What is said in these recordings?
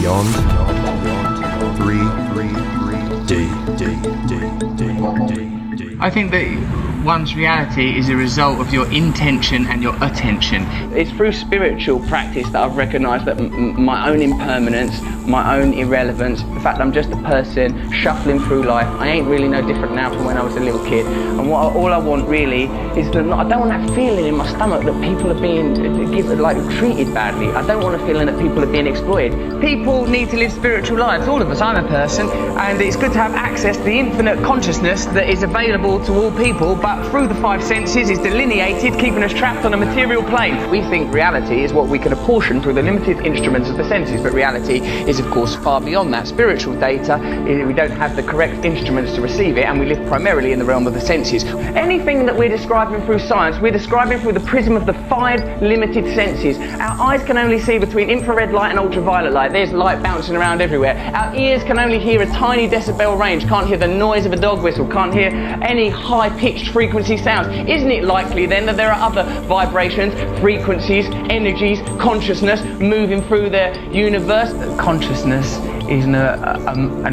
beyond 3D. I think that one's reality is a result of your intention and your attention. It's through spiritual practice that I've recognised that my own impermanence, my own irrelevance, the fact that I'm just a person shuffling through life, I ain't really no different now from when I was a little kid. And all I want really is that I don't want that feeling in my stomach that people are being treated badly. I don't want a feeling that people are being exploited. People need to live spiritual lives, all of us. I'm a person, and it's good to have access to the infinite consciousness that is available to all people, but through the five senses is delineated, keeping us trapped on a material plane. We think reality is what we can apportion through the limited instruments of the senses, but reality is of course far beyond that. Spiritual data, we don't have the correct instruments to receive it, and we live primarily in the realm of the senses. Anything that we're describing through science, we're describing through the prism of the five limited senses. Our eyes can only see between infrared light and ultraviolet light. There's light bouncing around everywhere. Our ears can only hear a tiny decibel range, can't hear the noise of a dog whistle, can't hear any high-pitched frequency sounds. Isn't it likely then that there are other vibrations, frequencies, energies, consciousness moving through the universe? Consciousness is an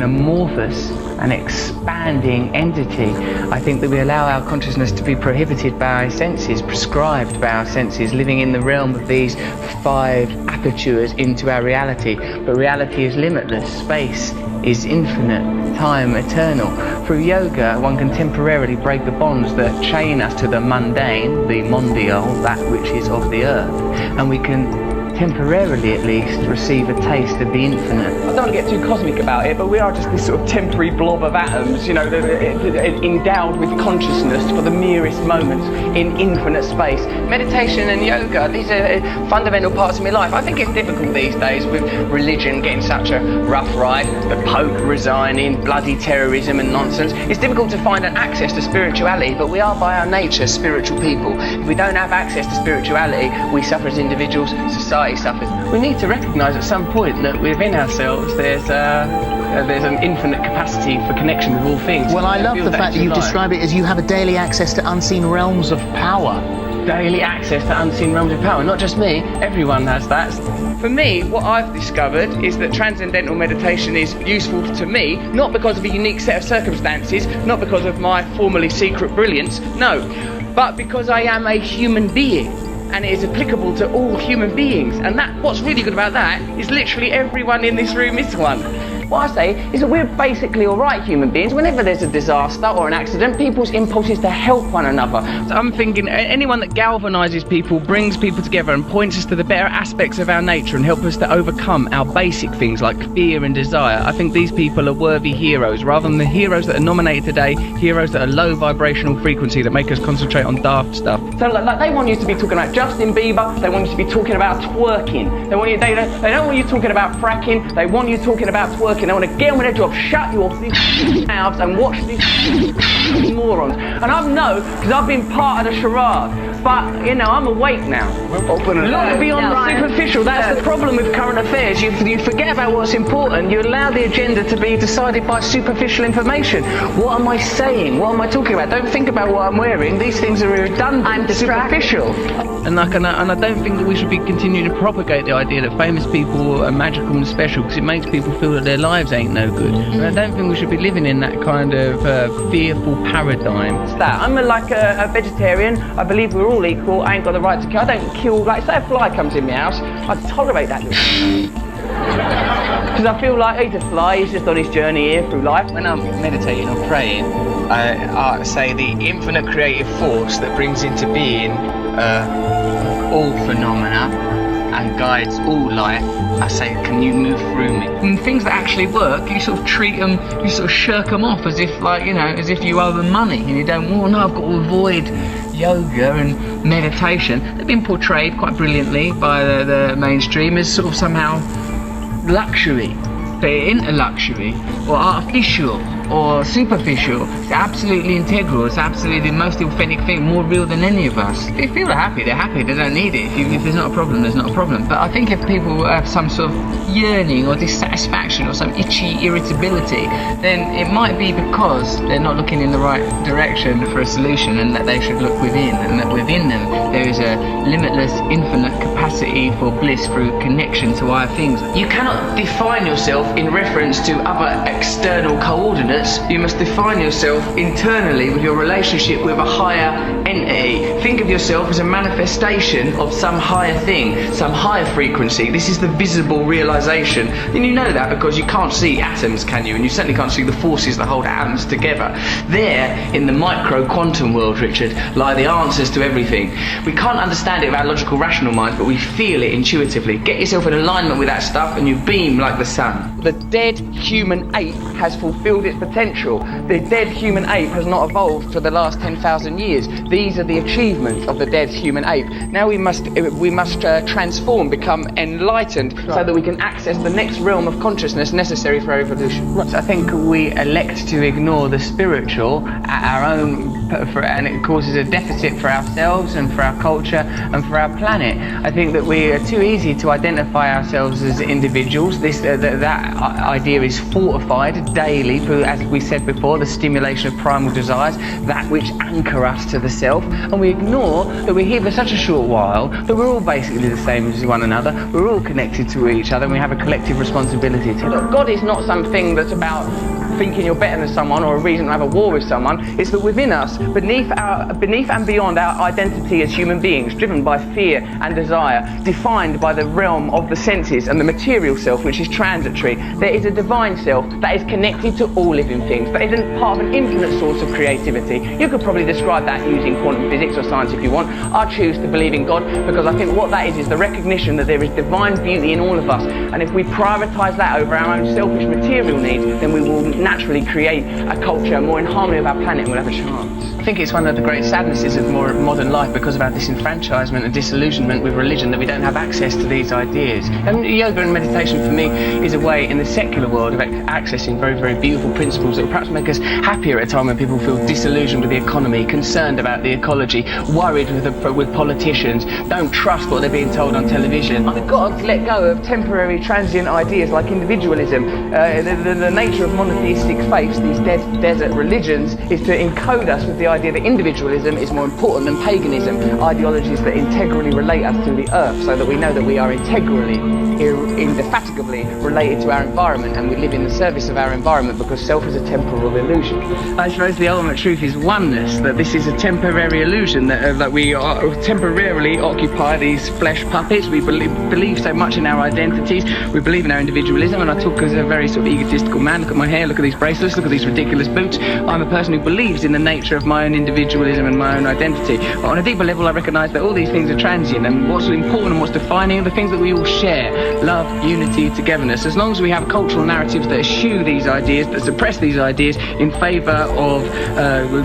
amorphous and expanding entity. I think that we allow our consciousness to be prohibited by our senses, prescribed by our senses, living in the realm of these five apertures into our reality. But reality is limitless, space is infinite, time eternal. Through yoga, one can temporarily break the bonds that chain us to the mundane, the mondial, that which is of the earth, and we can temporarily at least receive a taste of the infinite. I don't want to get too cosmic about it, but we are just this sort of temporary blob of atoms, you know, endowed with consciousness for the merest moments in infinite space. Meditation and yoga, these are fundamental parts of my life. I think it's difficult these days with religion getting such a rough ride, the Pope resigning, bloody terrorism and nonsense. It's difficult to find an access to spirituality, but we are by our nature spiritual people. If we don't have access to spirituality, we suffer as individuals, society suffers. We need to recognise at some point that within ourselves there's an infinite capacity for connection with all things. Well, I love the fact that you describe it as you have a daily access to unseen realms of power. Daily access to unseen realms of power. Not just me, everyone has that. For me, what I've discovered is that transcendental meditation is useful to me, not because of a unique set of circumstances, not because of my formerly secret brilliance, no, but because I am a human being. And it is applicable to all human beings. And what's really good about that is literally everyone in this room is one. What I say is that we're basically alright human beings. Whenever there's a disaster or an accident, people's impulse is to help one another. So I'm thinking anyone that galvanises people, brings people together and points us to the better aspects of our nature and help us to overcome our basic things like fear and desire, I think these people are worthy heroes, rather than the heroes that are nominated today, heroes that are low vibrational frequency that make us concentrate on daft stuff. So like they want you to be talking about Justin Bieber, they want you to be talking about twerking, they don't want you talking about fracking, they want you talking about twerking. They want to get on with their job, shut your mouths and watch these morons. And I know, because I've been part of the charade. But, you know, I'm awake now. Look beyond the superficial. That's the problem with current affairs. You forget about what's important. You allow the agenda to be decided by superficial information. What am I saying? What am I talking about? Don't think about what I'm wearing. These things are redundant. I'm superficial. And I don't think that we should be continuing to propagate the idea that famous people are magical and special, because it makes people feel that their lives ain't no good. And I don't think we should be living in that kind of fearful paradigm. It's that. I'm like a vegetarian. I believe we're all equal. I ain't got the right to kill. I don't kill. Like, say a fly comes in my house, I tolerate that. Because I feel like he's a fly. He's just on his journey here through life. When I'm meditating or praying, I say the infinite creative force that brings into being all phenomena and guides all life, I say, can you move through me? And things that actually work, you sort of treat them, you sort of shirk them off as if, like, you know, as if you owe them money and you don't, well, no, I've got to avoid yoga and meditation. They've been portrayed quite brilliantly by the mainstream as sort of somehow luxury. They're into luxury or artificial. or superficial. It's absolutely integral. It's absolutely the most authentic thing, more real than any of us. If people are happy, they're happy. They don't need it. If there's not a problem, there's not a problem. But I think if people have some sort of yearning or dissatisfaction or some itchy irritability, then it might be because they're not looking in the right direction for a solution, and that they should look within, and that within them there is a limitless, infinite capacity for bliss through connection to higher things. You cannot define yourself in reference to other external coordinates. You must define yourself internally with your relationship with a higher entity. Think of yourself as a manifestation of some higher thing, some higher frequency. This is the visible realization. And you know that because you can't see atoms, can you? And you certainly can't see the forces that hold atoms together. There, in the micro quantum world, Richard, lie the answers to everything. We can't understand it with our logical, rational minds, but we feel it intuitively. Get yourself in alignment with that stuff and you beam like the sun. The dead human ape has fulfilled its potential. The dead human ape has not evolved for the last 10,000 years. These are the achievements of the dead human ape. Now we must transform, become enlightened, so that we can access the next realm of consciousness necessary for our evolution. So I think we elect to ignore the spiritual at our own, and it causes a deficit for ourselves and for our culture and for our planet. I think that we are too easy to identify ourselves as individuals. That idea is fortified daily through, as we said before, the stimulation of primal desires, that which anchor us to the self, and we ignore that we're here for such a short while, that we're all basically the same as one another, we're all connected to each other, and we have a collective responsibility to look. God is not something that's about thinking you're better than someone or a reason to have a war with someone. It's that within us, beneath and beyond our identity as human beings, driven by fear and desire, defined by the realm of the senses and the material self, which is transitory, there is a divine self that is connected to all living things, that isn't part of an infinite source of creativity. You could probably describe that using quantum physics or science if you want. I choose to believe in God because I think what that is the recognition that there is divine beauty in all of us, and if we prioritise that over our own selfish material needs, then we will naturally create a culture more in harmony with our planet and we'll have a chance. I think it's one of the great sadnesses of modern life, because of our disenfranchisement and disillusionment with religion, that we don't have access to these ideas. And yoga and meditation for me is a way in the secular world of accessing very, very beautiful principles that will perhaps make us happier at a time when people feel disillusioned with the economy, concerned about the ecology, worried with politicians, don't trust what they're being told on television. We've got to let go of temporary, transient ideas like individualism. The nature of monotheistic faiths, these desert religions, is to encode us with the idea that individualism is more important than paganism, ideologies that integrally relate us to the earth, so that we know that we are integrally, indefatigably related to our environment, and we live in the service of our environment, because self is a temporal illusion. I suppose the ultimate truth is oneness, that this is a temporary illusion, that we are temporarily occupy these flesh puppets. We believe so much in our identities, we believe in our individualism, and I talk as a very sort of egotistical man. Look at my hair, look at these bracelets, look at these ridiculous boots. I'm a person who believes in the nature of my own individualism and my own identity. But on a deeper level, I recognise that all these things are transient, and what's important and what's defining are the things that we all share: love, unity, togetherness. As long as we have cultural narratives that eschew these ideas, that suppress these ideas in favour of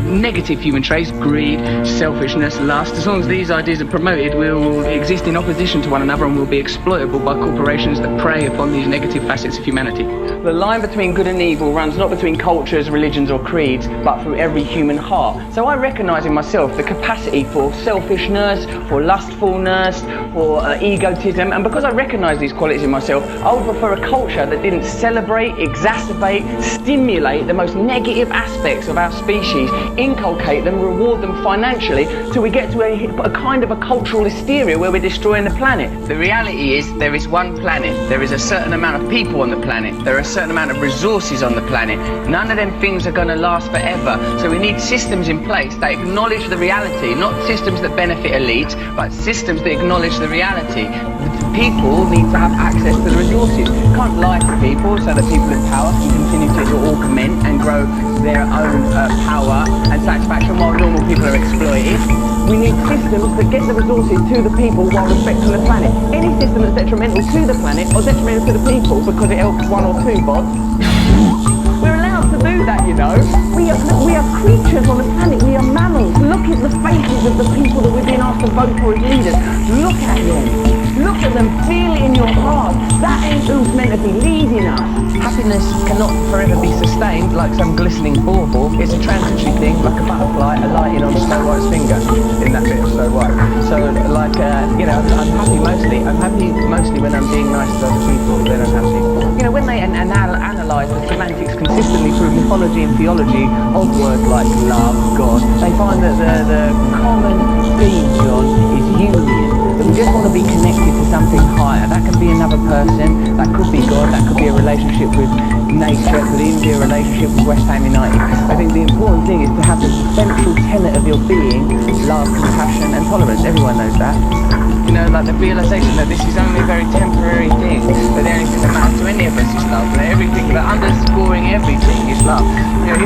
negative human traits, greed, selfishness, lust, as long as these ideas are promoted, we'll exist in opposition to one another and will be exploitable by corporations that prey upon these negative facets of humanity. The line between good and evil runs not between cultures, religions or creeds, but through every human heart. So I recognise in myself the capacity for selfishness, for lustfulness, for egotism, and because I recognise these qualities in myself, I would prefer a culture that didn't celebrate, exacerbate, stimulate the most negative aspects of our species, inculcate them, reward them financially, till we get to a kind of a cultural hysteria where we're destroying the planet. The reality is there is one planet, there is a certain amount of people on the planet, there are a certain amount of resources on the planet. None of them things are going to last forever, so we need systems in place that acknowledge the reality, not systems that benefit elites, but systems that acknowledge the reality. People need to have access to the resources. You can't lie to people so that people in power can continue to augment and grow their own power and satisfaction while normal people are exploited. We need systems that get the resources to the people while respecting the planet. Any system that's detrimental to the planet or detrimental to the people because it helps one or two bots, we're allowed to do that, you know. We are creatures on the planet, we are mammals. Look at the faces of the people that we've been asked to vote for as leaders. Look at them. Look at them, feel it in your heart. That ain't who's meant to be leading us. happiness cannot forever be sustained like some glistening bauble. It's a transitory thing, like a butterfly alighting on Snow White's finger in that bit of Snow White. So, like, I'm happy mostly. I'm happy mostly when I'm being nice to other people. Then I'm happy. When they analyse the semantics consistently through mythology and theology of words like love, God, they find that the common theme, John, is union. That we just want to be connected to something higher. That can be another person, that could be God, that could be a relationship with nature, could even be a relationship with West Ham United. I think the important thing is to have the central tenet of your being, love, compassion and tolerance. Everyone knows that. Like the realisation that this is only a very temporary thing, that the only thing that matters to any of us is love, that everything, that underscoring everything is love. If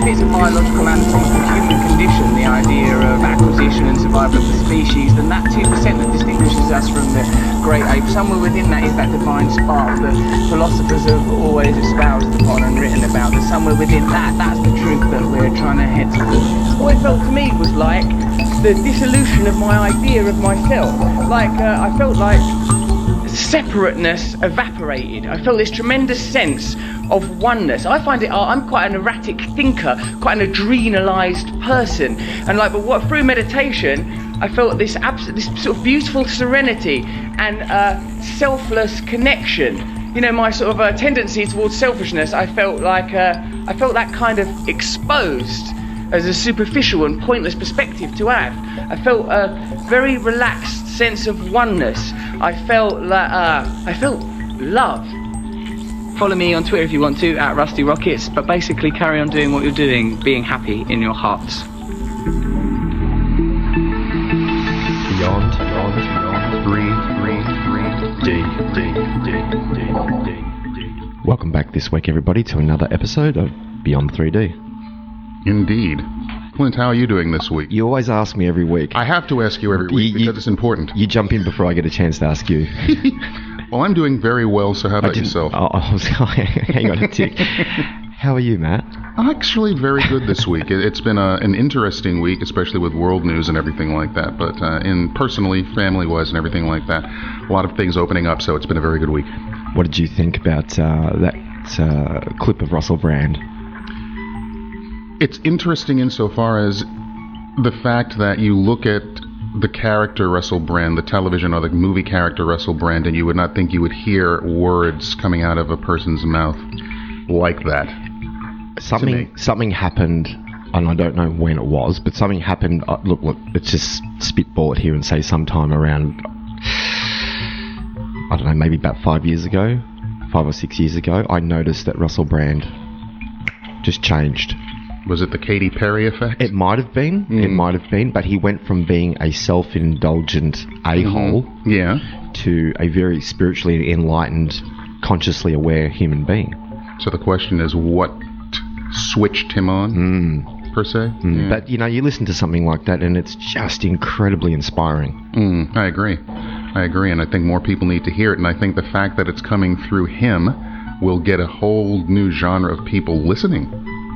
it's a biological anatomical human condition, the idea of acquisition and survival of the species, then that 2% that distinguishes us from the great ape, somewhere within that is that divine spark that philosophers have always espoused upon and written about, that somewhere within that's the truth that we're trying to head towards. What it felt to me was like the dissolution of my idea of myself. I felt like separateness evaporated. I felt this tremendous sense of oneness. I find I'm quite an erratic thinker, quite an adrenalized person, and but through meditation I felt this sort of beautiful serenity and selfless connection. My sort of tendency towards selfishness, I felt that kind of exposed as a superficial and pointless perspective to have. I felt a very relaxed sense of oneness. I felt love. Follow me on Twitter if you want to, @RustyRockets, but basically carry on doing what you're doing, being happy in your hearts. Beyond 3D. Welcome back this week, everybody, to another episode of Beyond 3D. Indeed. Clint, how are you doing this week? You always ask me every week. I have to ask you every week because it's important. You jump in before I get a chance to ask you. Well, I'm doing very well, so how about yourself? Hang on a tick. How are you, Matt? Actually, very good this week. It's been an interesting week, especially with world news and everything like that. But personally, family-wise and everything like that, a lot of things opening up, so it's been a very good week. What did you think about that clip of Russell Brand? It's interesting insofar as the fact that you look at the character Russell Brand, the television or the movie character Russell Brand, and you would not think you would hear words coming out of a person's mouth like that. Something happened, and I don't know when it was, but something happened. Look, let's just spitball it here and say sometime around, I don't know, maybe about 5 or 6 years ago, I noticed that Russell Brand just changed. Was it the Katy Perry effect? It might have been. It might have been. But he went from being a self-indulgent a-hole to a very spiritually enlightened, consciously aware human being. So the question is, what switched him on, per se? Yeah. But, you listen to something like that and it's just incredibly inspiring. I agree. And I think more people need to hear it. And I think the fact that it's coming through him will get a whole new genre of people listening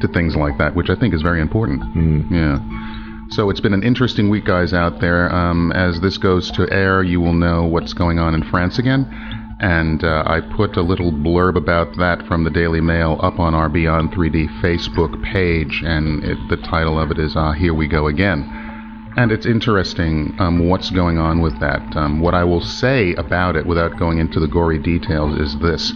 to things like that, which I think is very important. Yeah. So it's been an interesting week, guys, out there. As this goes to air, you will know what's going on in France again. And I put a little blurb about that from the Daily Mail up on our Beyond 3D Facebook page, and the title of it is Here We Go Again. And it's interesting what's going on with that. What I will say about it, without going into the gory details, is this.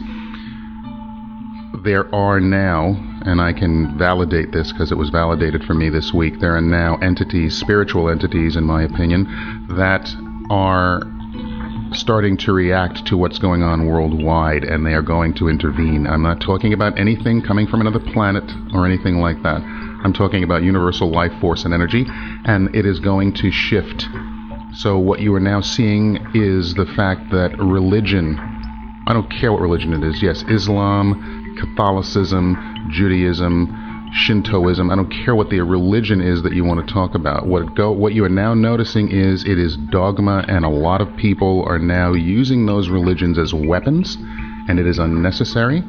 There are now, and I can validate this because it was validated for me this week, there are now entities, spiritual entities in my opinion, that are starting to react to what's going on worldwide, and they are going to intervene. I'm not talking about anything coming from another planet or anything like that. I'm talking about universal life force and energy, and it is going to shift. So what you are now seeing is the fact that religion, I don't care what religion it is, yes, Islam, Catholicism, Judaism, Shintoism, I don't care what the religion is that you want to talk about. What you are now noticing is it is dogma, and a lot of people are now using those religions as weapons, and it is unnecessary.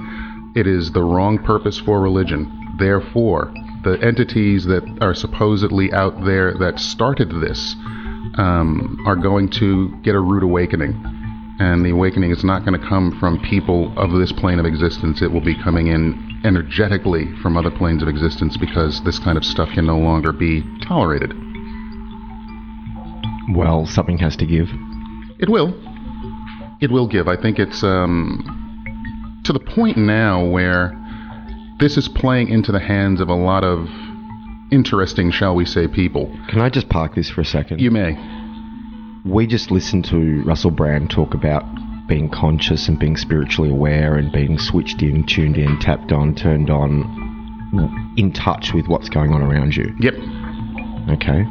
It is the wrong purpose for religion. Therefore, the entities that are supposedly out there that started this are going to get a rude awakening. And the awakening is not going to come from people of this plane of existence. It will be coming in energetically from other planes of existence, because this kind of stuff can no longer be tolerated. Well, something has to give. It will. It will give. I think it's to the point now where this is playing into the hands of a lot of interesting, shall we say, people. Can I just park this for a second? You may. We just listened to Russell Brand talk about being conscious and being spiritually aware and being switched in, tuned in, tapped on, turned on, in touch with what's going on around you. Yep. Okay.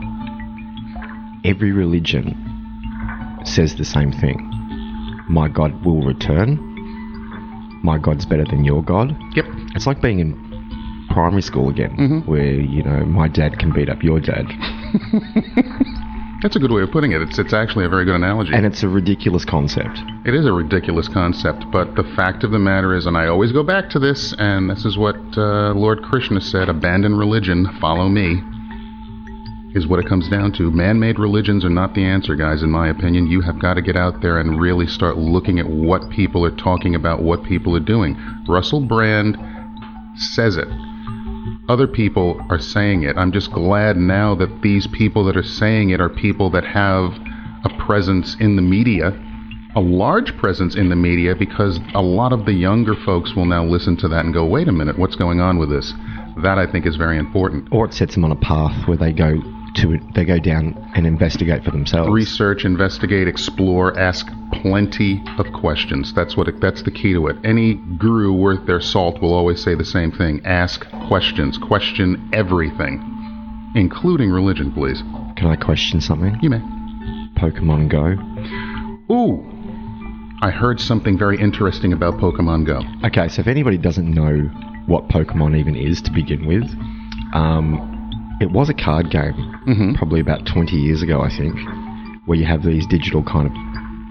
Every religion says the same thing. My God will return. My God's better than your God. Yep. It's like being in primary school again, where, you know, my dad can beat up your dad. That's a good way of putting it. It's actually a very good analogy. And it's a ridiculous concept. It is a ridiculous concept, but the fact of the matter is, and I always go back to this, and this is what Lord Krishna said, abandon religion, follow me, is what it comes down to. Man-made religions are not the answer, guys, in my opinion. You have got to get out there and really start looking at what people are talking about, what people are doing. Russell Brand says it. Other people are saying it. I'm just glad now that these people that are saying it are people that have a presence in the media, a large presence in the media, because a lot of the younger folks will now listen to that and go, wait a minute, what's going on with this? That, I think, is very important. Or it sets them on a path where they go down and investigate for themselves. Research, investigate, explore, ask plenty of questions. That's the key to it. Any guru worth their salt will always say the same thing. Ask questions. Question everything, including religion, please. Can I question something? You may. Pokemon Go. Ooh. I heard something very interesting about Pokemon Go. Okay, so if anybody doesn't know what Pokemon even is to begin with, it was a card game, probably about 20 years ago, I think, where you have these digital kind of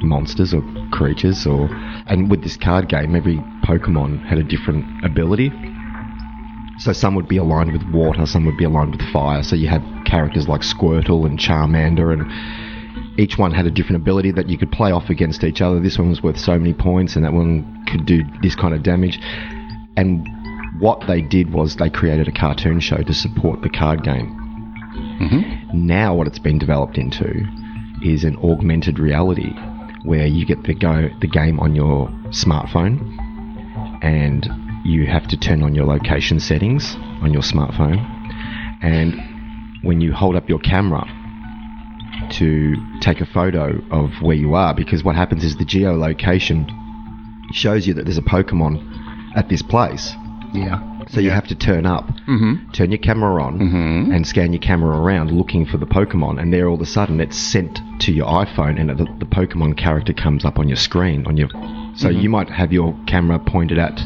monsters or creatures, and with this card game, every Pokemon had a different ability. So some would be aligned with water, some would be aligned with fire. So you had characters like Squirtle and Charmander, and each one had a different ability that you could play off against each other. This one was worth so many points, and that one could do this kind of damage. And what they did was they created a cartoon show to support the card game. Now what it's been developed into is an augmented reality where you get the game on your smartphone, and you have to turn on your location settings on your smartphone, and when you hold up your camera to take a photo of where you are, because what happens is the geolocation shows you that there's a Pokemon at this place. Yeah. So you have to turn up, turn your camera on, and scan your camera around looking for the Pokemon, and there all of a sudden it's sent to your iPhone, and the Pokemon character comes up on your screen. So you might have your camera pointed at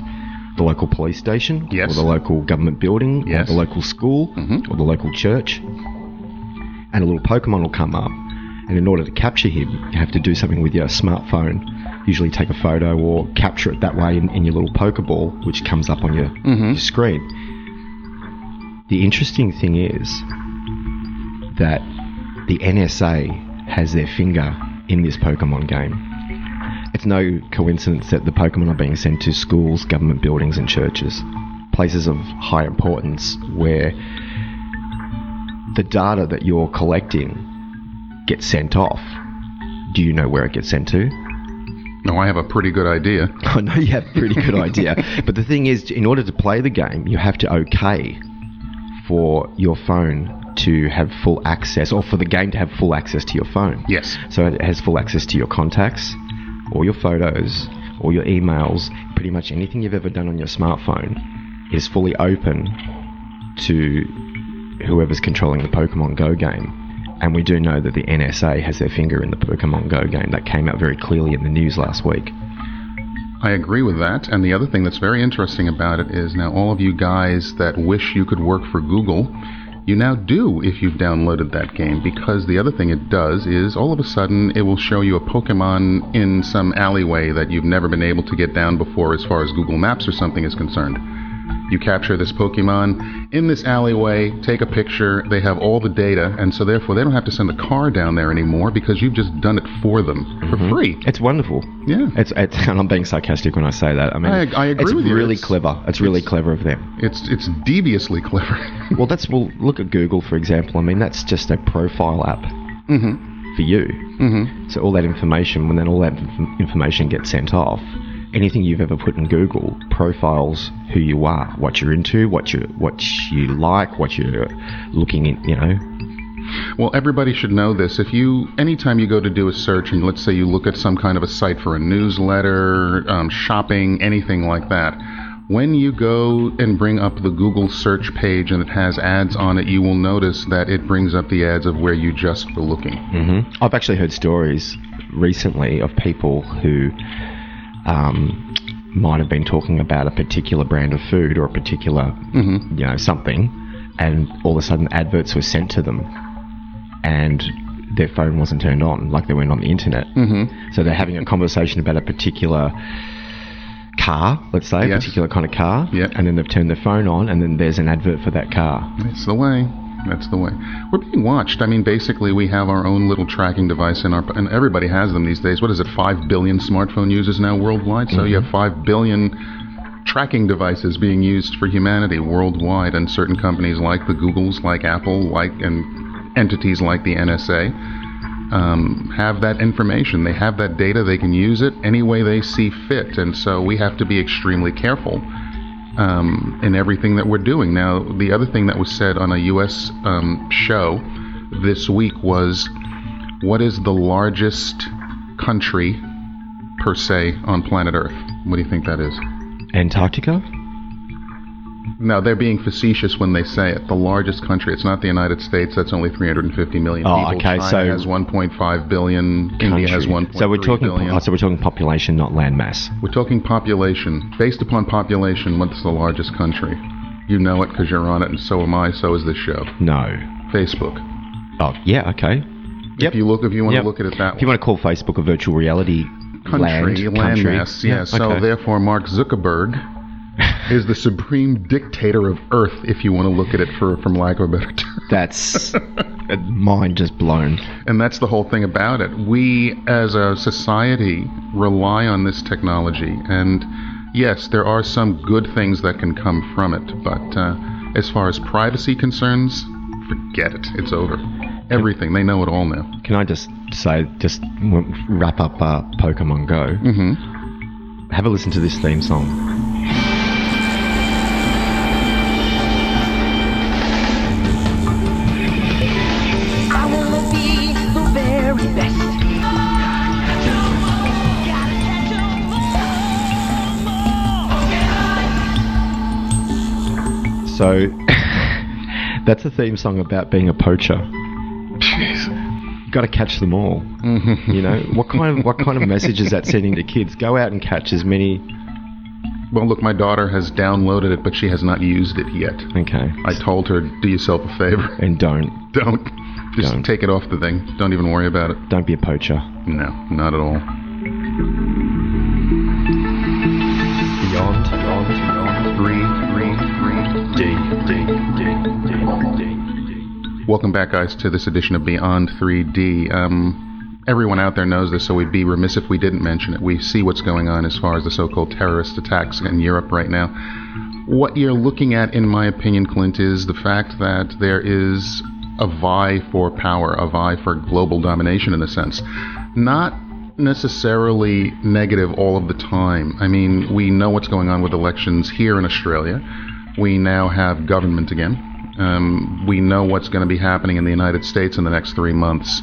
the local police station, or the local government building, or the local school, or the local church, and a little Pokemon will come up, and in order to capture him, you have to do something with your smartphone. Usually take a photo or capture it that way in your little Pokeball, which comes up on your screen. The interesting thing is that the NSA has their finger in this Pokemon game. It's no coincidence that the Pokemon are being sent to schools, government buildings and churches, places of high importance where the data that you're collecting gets sent off. Do you know where it gets sent to? No, I have a pretty good idea. I know you have a pretty good idea. But the thing is, in order to play the game, you have to okay for your phone to have full access, or for the game to have full access to your phone. Yes. So it has full access to your contacts, all your photos, all your emails, pretty much anything you've ever done on your smartphone is fully open to whoever's controlling the Pokemon Go game. And we do know that the NSA has their finger in the Pokemon Go game. That came out very clearly in the news last week. I agree with that. And the other thing that's very interesting about it is now all of you guys that wish you could work for Google, you now do if you've downloaded that game, because the other thing it does is all of a sudden it will show you a Pokemon in some alleyway that you've never been able to get down before as far as Google Maps or something is concerned. You capture this Pokemon in this alleyway, take a picture, they have all the data, and so therefore they don't have to send a car down there anymore because you've just done it for them for free. It's wonderful. Yeah. It's and I'm being sarcastic when I say that. I mean, I agree with you. It's really clever. It's really clever of them. It's deviously clever. Well, look at Google, for example. I mean, that's just a profile app for you. So all that information, when then all that information gets sent off, anything you've ever put in Google profiles who you are, what you're into, what you like, what you're looking in, you know. Well, everybody should know this. Anytime you go to do a search, and let's say you look at some kind of a site for a newsletter, shopping, anything like that, when you go and bring up the Google search page and it has ads on it, you will notice that it brings up the ads of where you just were looking. I've actually heard stories recently of people who might have been talking about a particular brand of food or a particular, you know, something, and all of a sudden adverts were sent to them, and their phone wasn't turned on, like they weren't on the internet. So they're having a conversation about a particular car, let's say, a particular kind of car, and then they've turned their phone on, and then there's an advert for that car. That's the way. We're being watched. I mean, basically, we have our own little tracking device and everybody has them these days. What is it, 5 billion smartphone users now worldwide? So you have 5 billion tracking devices being used for humanity worldwide, and certain companies like the Googles, like Apple, and entities like the NSA have that information. They have that data. They can use it any way they see fit, and so we have to be extremely careful in everything that we're doing. Now, the other thing that was said on a U.S. show this week was, what is the largest country, per se, on planet Earth? What do you think that is? Antarctica? No, they're being facetious when they say it. The largest country, it's not the United States. That's only 350 million people. Okay, China so has 1.5 billion. India has 1.3 so we're talking billion. So we're talking population, not land mass. We're talking population. Based upon population, what's the largest country? You know it because you're on it, and so am I. So is this show. No. Facebook. Oh, yeah, okay. If you want to look at it that way. If you want to call Facebook a virtual reality country mass, yeah. So therefore, Mark Zuckerberg is the supreme dictator of Earth, if you want to look at it from lack of a better term. That's mind just blown. And that's the whole thing about it. We, as a society, rely on this technology. And yes, there are some good things that can come from it. But as far as privacy concerns, forget it. It's over. Everything. They know it all now. Can I just say, wrap up Pokemon Go? Have a listen to this theme song. So, that's a theme song about being a poacher. Jeez. You've got to catch them all. You know, what kind of message is that sending to kids? Go out and catch as many. Well, look, my daughter has downloaded it, but she has not used it yet. Okay. I told her, do yourself a favor. And don't. Just take it off the thing. Don't even worry about it. Don't be a poacher. No, not at all. Beyond 3D. Welcome back, guys, to this edition of Beyond 3D. Everyone out there knows this, so we'd be remiss if we didn't mention it. We see what's going on as far as the so-called terrorist attacks in Europe right now. What you're looking at, in my opinion, Clint, is the fact that there is a vie for power, a vie for global domination, in a sense. Not necessarily negative all of the time. I mean, we know what's going on with elections here in Australia. We now have government again. We know what's going to be happening in the United States in the next 3 months,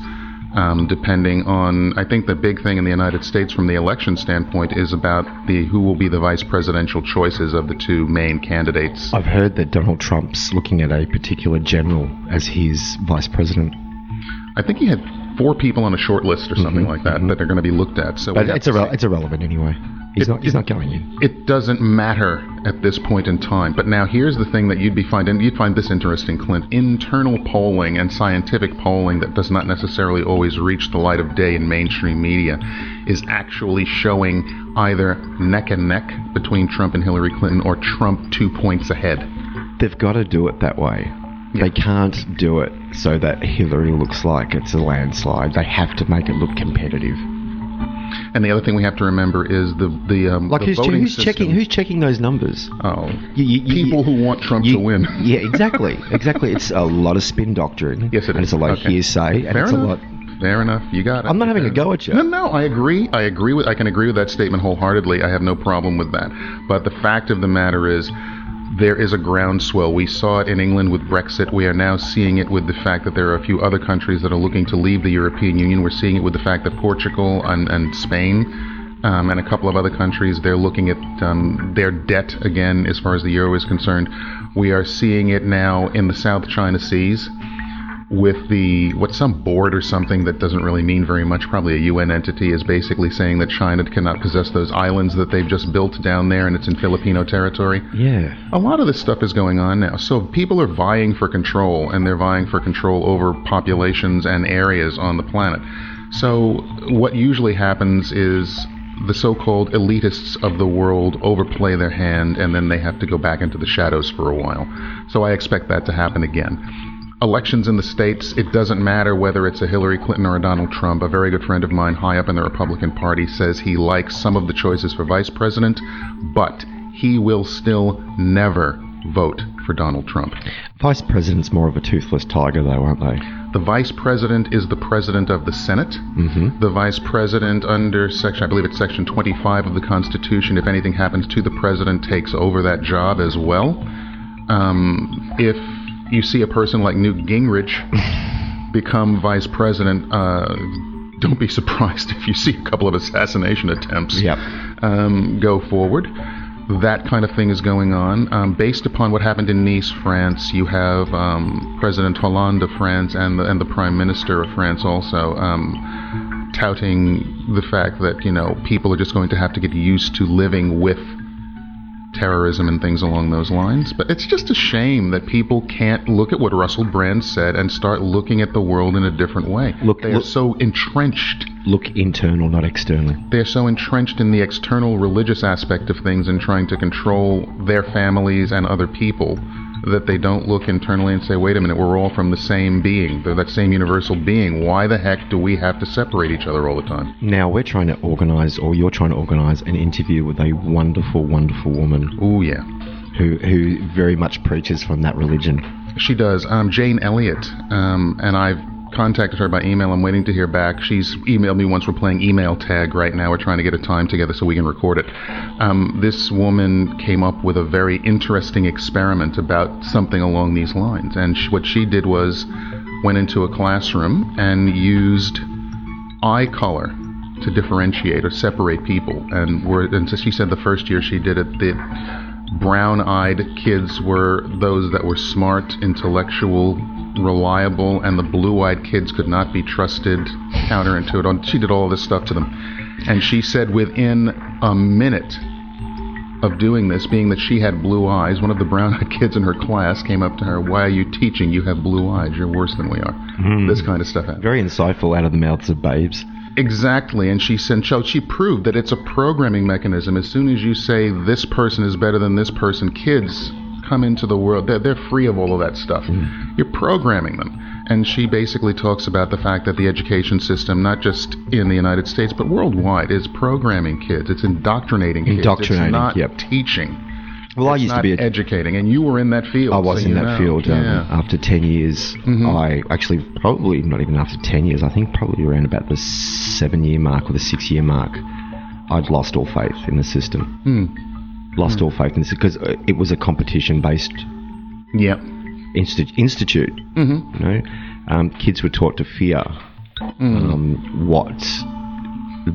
depending on, I think the big thing in the United States from the election standpoint is about who will be the vice presidential choices of the two main candidates. I've heard that Donald Trump's looking at a particular general as his vice president. I think he had 4 people on a short list or something like that that are going to be looked at. So, but it's irrelevant anyway. He's not going in. It doesn't matter at this point in time. But now here's the thing that you'd find this interesting, Clint. Internal polling and scientific polling that does not necessarily always reach the light of day in mainstream media is actually showing either neck and neck between Trump and Hillary Clinton or Trump 2 points ahead. They've got to do it that way. Yeah. They can't do it so that Hillary looks like it's a landslide. They have to make it look competitive. And the other thing we have to remember is the voting system. Who's checking those numbers? Oh, people who want Trump to win. Yeah, exactly. It's a lot of spin doctoring. Yes, it is. And it's a lot of hearsay. And it's a lot. Fair enough. You got it. I'm not having a go at you. No, I agree. I can agree with that statement wholeheartedly. I have no problem with that. But the fact of the matter is, there is a groundswell. We saw it in England with Brexit. We are now seeing it with the fact that there are a few other countries that are looking to leave the European Union. We're seeing it with the fact that Portugal and Spain and a couple of other countries, they're looking at their debt again as far as the euro is concerned. We are seeing it now in the South China Seas with some board or something that doesn't really mean very much, probably a UN entity, is basically saying that China cannot possess those islands that they've just built down there, and it's in Filipino territory. Yeah. A lot of this stuff is going on now. So people are vying for control, and they're vying for control over populations and areas on the planet. So what usually happens is the so-called elitists of the world overplay their hand, and then they have to go back into the shadows for a while. So I expect that to happen again. Elections in the States, it doesn't matter whether it's a Hillary Clinton or a Donald Trump. A very good friend of mine high up in the Republican Party says he likes some of the choices for vice president, but he will still never vote for Donald Trump. Vice president's more of a toothless tiger, though, aren't they? The vice president is the president of the Senate. Mm-hmm. The vice president under section 25 of the Constitution, if anything happens to the president, takes over that job as well. If you see a person like Newt Gingrich become vice president, don't be surprised if you see a couple of assassination attempts go forward. That kind of thing is going on. Based upon what happened in Nice, France, you have President Hollande of France and the Prime Minister of France also touting the fact that, people are just going to have to get used to living with terrorism and things along those lines. But it's just a shame that people can't look at what Russell Brand said and start looking at the world in a different way. They are so entrenched. Look internal, not externally. They're so entrenched in the external religious aspect of things and trying to control their families and other people that they don't look internally and say, wait a minute, we're all from the same being, that same universal being. Why the heck do we have to separate each other all the time? Now, you're trying to organise an interview with a wonderful, wonderful woman. Oh, yeah. Who very much preaches from that religion. She does. Jane Elliott, and I've contacted her by email. I'm waiting to hear back. She's emailed me once. We're playing email tag right now. We're trying to get a time together so we can record it. This woman came up with a very interesting experiment about something along these lines. And what she did was went into a classroom and used eye color to differentiate or separate people. And so she said the first year she did it, the brown-eyed kids were those that were smart, intellectual, reliable, and the blue-eyed kids could not be trusted, counterintuitive. She did all this stuff to them. And she said within a minute of doing this, being that she had blue eyes, one of the brown-eyed kids in her class came up to her, why are you teaching? You have blue eyes. You're worse than we are. This kind of stuff happened. Very insightful out of the mouths of babes. Exactly, and she proved that it's a programming mechanism. As soon as you say this person is better than this person, kids come into the world, they're free of all of that stuff. You're programming them. And she basically talks about the fact that the education system, not just in the United States, but worldwide, is programming kids. It's indoctrinating kids. It's not teaching. Well, I used to be educating, and you were in that field. I was in that field. After 10 years, I actually probably not even after 10 years. I think probably around about the 7-year mark or the 6-year mark, I'd lost all faith in the system. Lost all faith in this because it was a competition-based institute. Kids were taught to fear what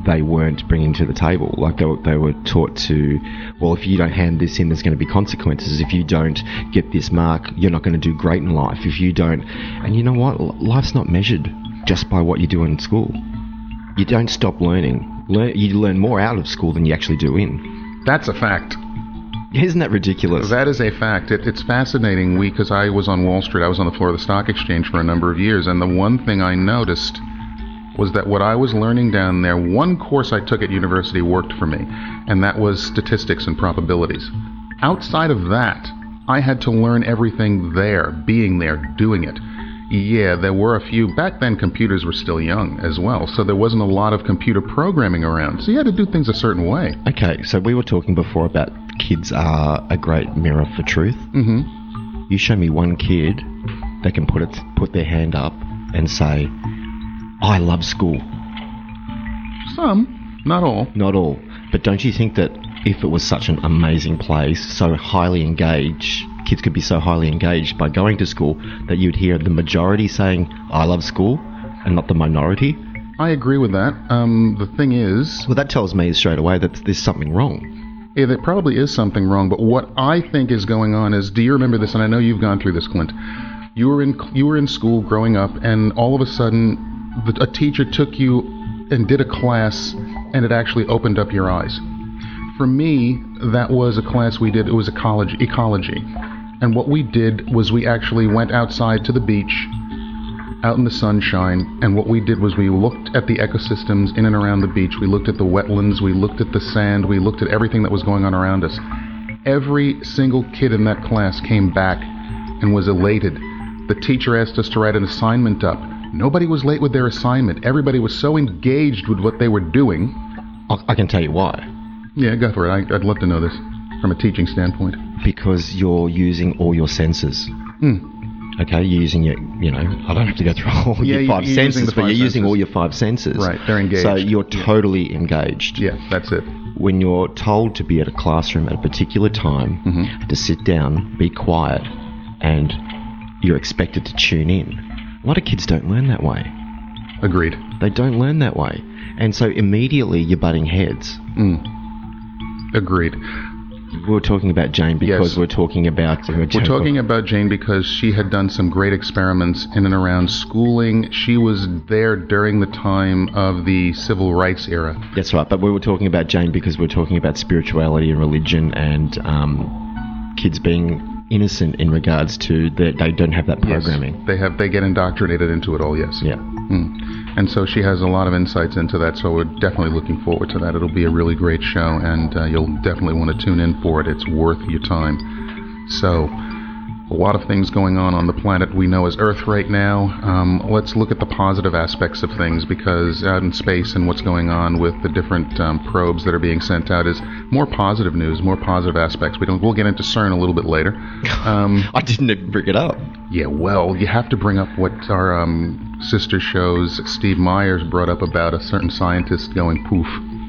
they weren't bringing to the table. Like they were taught to, well, if you don't hand this in, there's going to be consequences. If you don't get this mark, you're not going to do great in life. If you don't, and you know what? Life's not measured just by what you do in school. You don't stop learning. You learn more out of school than you actually do in. That's a fact. Isn't that ridiculous? That is a fact. It's fascinating. Because I was on Wall Street. I was on the floor of the stock exchange for a number of years, and the one thing I noticed was that what I was learning down there, one course I took at university worked for me, and that was statistics and probabilities. Outside of that, I had to learn everything there, being there, doing it. Yeah, there were a few. Back then, computers were still young as well, so there wasn't a lot of computer programming around. So you had to do things a certain way. Okay, so we were talking before about kids are a great mirror for truth. Mm-hmm. You show me one kid that can put their hand up and say, I love school. Some, not all. Not all. But don't you think that if it was such an amazing place, so highly engaged, kids could be so highly engaged by going to school that you'd hear the majority saying, I love school, and not the minority? I agree with that. The thing is... Well, that tells me straight away that there's something wrong. Yeah, there probably is something wrong, but what I think is going on is, do you remember this? And I know you've gone through this, Clint. You were in school growing up, and all of a sudden, a teacher took you and did a class, and it actually opened up your eyes. For me, that was a class we did. It was ecology. And what we did was we actually went outside to the beach, out in the sunshine, and what we did was we looked at the ecosystems in and around the beach. We looked at the wetlands, we looked at the sand, we looked at everything that was going on around us. Every single kid in that class came back and was elated. The teacher asked us to write an assignment up. Nobody was late with their assignment. Everybody was so engaged with what they were doing. I can tell you why. Yeah, go for it. I'd love to know this from a teaching standpoint. Because you're using all your senses. Okay, you're using your, I don't have to go through all your five senses, but you're using all your five senses. Right, they're engaged. So you're totally engaged. Yeah, that's it. When you're told to be at a classroom at a particular time, to sit down, be quiet, and you're expected to tune in. A lot of kids don't learn that way. Agreed. They don't learn that way. And so immediately you're butting heads. Agreed. We were talking about Jane because we're talking about... We're talking about Jane because she had done some great experiments in and around schooling. She was there during the time of the civil rights era. That's right, but we were talking about Jane because we're talking about spirituality and religion and kids being innocent in regards to that they don't have that programming. Yes, they get indoctrinated into it all, yes. Yeah. And so she has a lot of insights into that, so we're definitely looking forward to that. It'll be a really great show, and you'll definitely want to tune in for it. It's worth your time. So, a lot of things going on the planet we know as Earth right now. Let's look at the positive aspects of things, because out in space and what's going on with the different probes that are being sent out is more positive news, more positive aspects. We'll get into CERN a little bit later. I didn't even bring it up. Yeah, well, you have to bring up what our sister show's Steve Meyers brought up about a certain scientist going poof.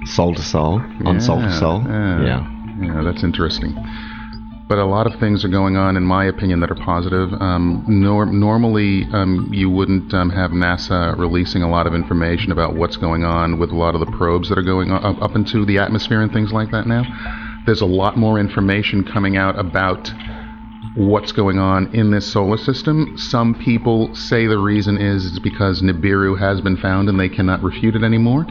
Soul to soul, on soul to soul. Yeah, that's interesting. But a lot of things are going on, in my opinion, that are positive. Normally, you wouldn't have NASA releasing a lot of information about what's going on with a lot of the probes that are going up into the atmosphere and things like that now. There's a lot more information coming out about what's going on in this solar system. Some people say the reason is because Nibiru has been found and they cannot refute it anymore.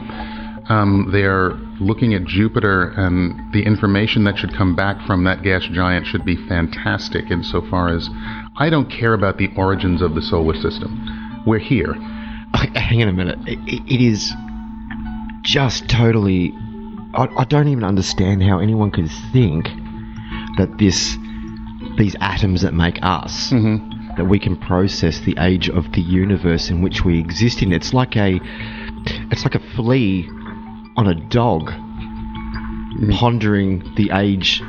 They're looking at Jupiter, and the information that should come back from that gas giant should be fantastic insofar as I don't care about the origins of the solar system. We're here. Hang on a minute. It is just totally... I don't even understand how anyone could think that these atoms that make us, that we can process the age of the universe in which we exist in. It's like a flea on a dog pondering the age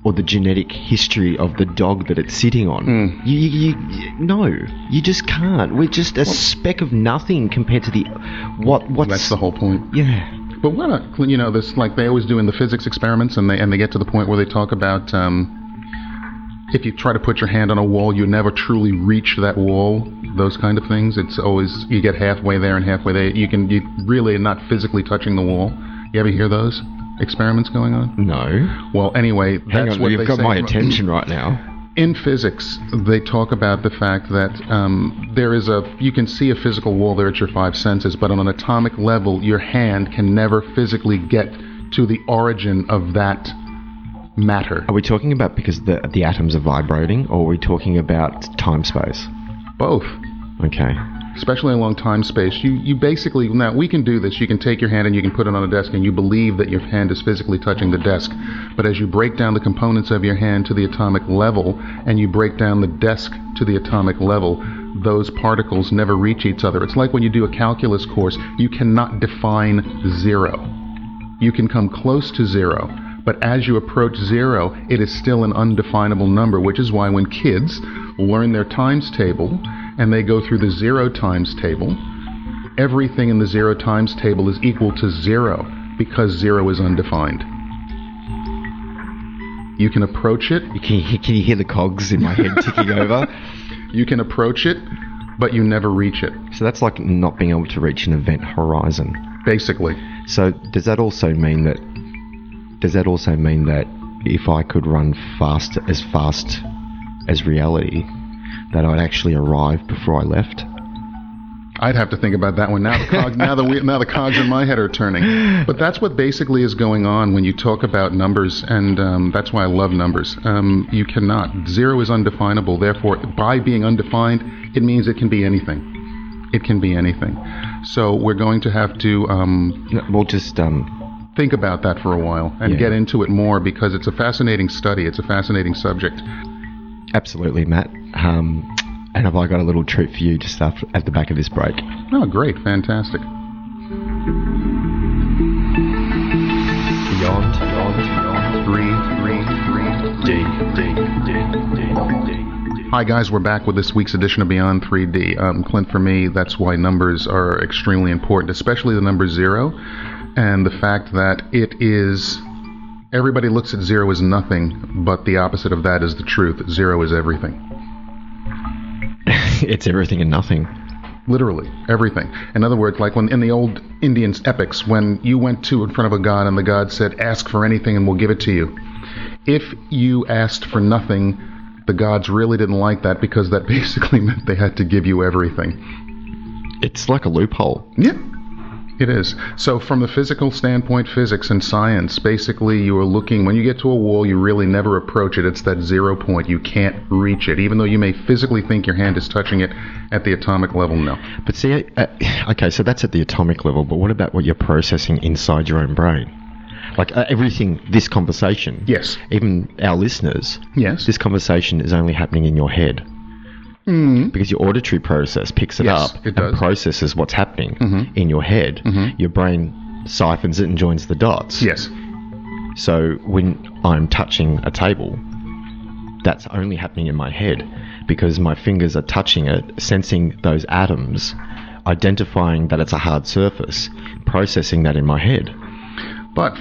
or the genetic history of the dog that it's sitting on. No, you just can't. We're just a speck of nothing compared to what's... That's the whole point. Yeah. But this, like they always do in the physics experiments, and they get to the point where they talk about if you try to put your hand on a wall, you never truly reach that wall. Those kind of things. It's always you get halfway there and halfway there. You really are not physically touching the wall. You ever hear those experiments going on? No. Well, anyway, that's what you've got my attention right now. In physics, they talk about the fact that you can see a physical wall there at your five senses, but on an atomic level, your hand can never physically get to the origin of that matter. Are we talking about because the atoms are vibrating, or are we talking about time-space? Both. Okay. especially along time space, you basically, now we can do this, you can take your hand and you can put it on a desk and you believe that your hand is physically touching the desk. But as you break down the components of your hand to the atomic level and you break down the desk to the atomic level, those particles never reach each other. It's like when you do a calculus course, you cannot define zero. You can come close to zero, but as you approach zero, it is still an undefinable number, which is why when kids learn their times table and they go through the zero times table, everything in the zero times table is equal to zero because zero is undefined. You can approach it. Can you hear the cogs in my head ticking over? You can approach it, but you never reach it. So that's like not being able to reach an event horizon. Basically. So does that also mean that if I could run fast as reality, that I'd actually arrive before I left? I'd have to think about that one. Now the cogs in my head are turning. But that's what basically is going on when you talk about numbers, and that's why I love numbers. You cannot. Zero is undefinable. Therefore, by being undefined, it means it can be anything. It can be anything. So we're going to have to think about that for a while and get into it more, because it's a fascinating study. It's a fascinating subject. Absolutely, Matt. And have I got a little treat for you just at the back of this break? Oh, great. Fantastic. Beyond 3D. Hi guys, we're back with this week's edition of Beyond 3D. Clint, for me, that's why numbers are extremely important, especially the number 0, and the fact that it is... Everybody looks at 0 as nothing, but the opposite of that is the truth. 0 is everything. It's everything and nothing. Literally, everything. In other words, like when in the old Indian epics, when you went in front of a god and the god said, ask for anything and we'll give it to you. If you asked for nothing, the gods really didn't like that, because that basically meant they had to give you everything. It's like a loophole. Yeah. It is. So from the physical standpoint, physics and science, basically you are looking, when you get to a wall, you really never approach it. It's that 0 point. You can't reach it. Even though you may physically think your hand is touching it, at the atomic level, no. But see, okay, so that's at the atomic level, but what about what you're processing inside your own brain? Like everything, this conversation. Yes. Even our listeners. Yes. This conversation is only happening in your head. Mm. Because your auditory process picks it up and processes what's happening in your head. Mm-hmm. Your brain siphons it and joins the dots. Yes. So when I'm touching a table, that's only happening in my head, because my fingers are touching it, sensing those atoms, identifying that it's a hard surface, processing that in my head. But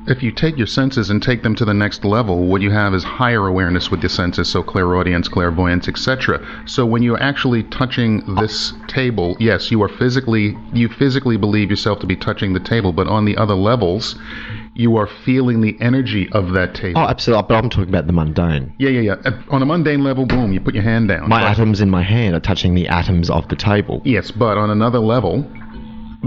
if you take your senses and take them to the next level, what you have is higher awareness with your senses, so clairaudience, clairvoyance, etc. So when you're actually touching this table, yes, you physically believe yourself to be touching the table, but on the other levels, you are feeling the energy of that table. Oh, absolutely, but I'm talking about the mundane. Yeah. On a mundane level, boom, you put your hand down. My atoms in my hand are touching the atoms of the table. Yes, but on another level,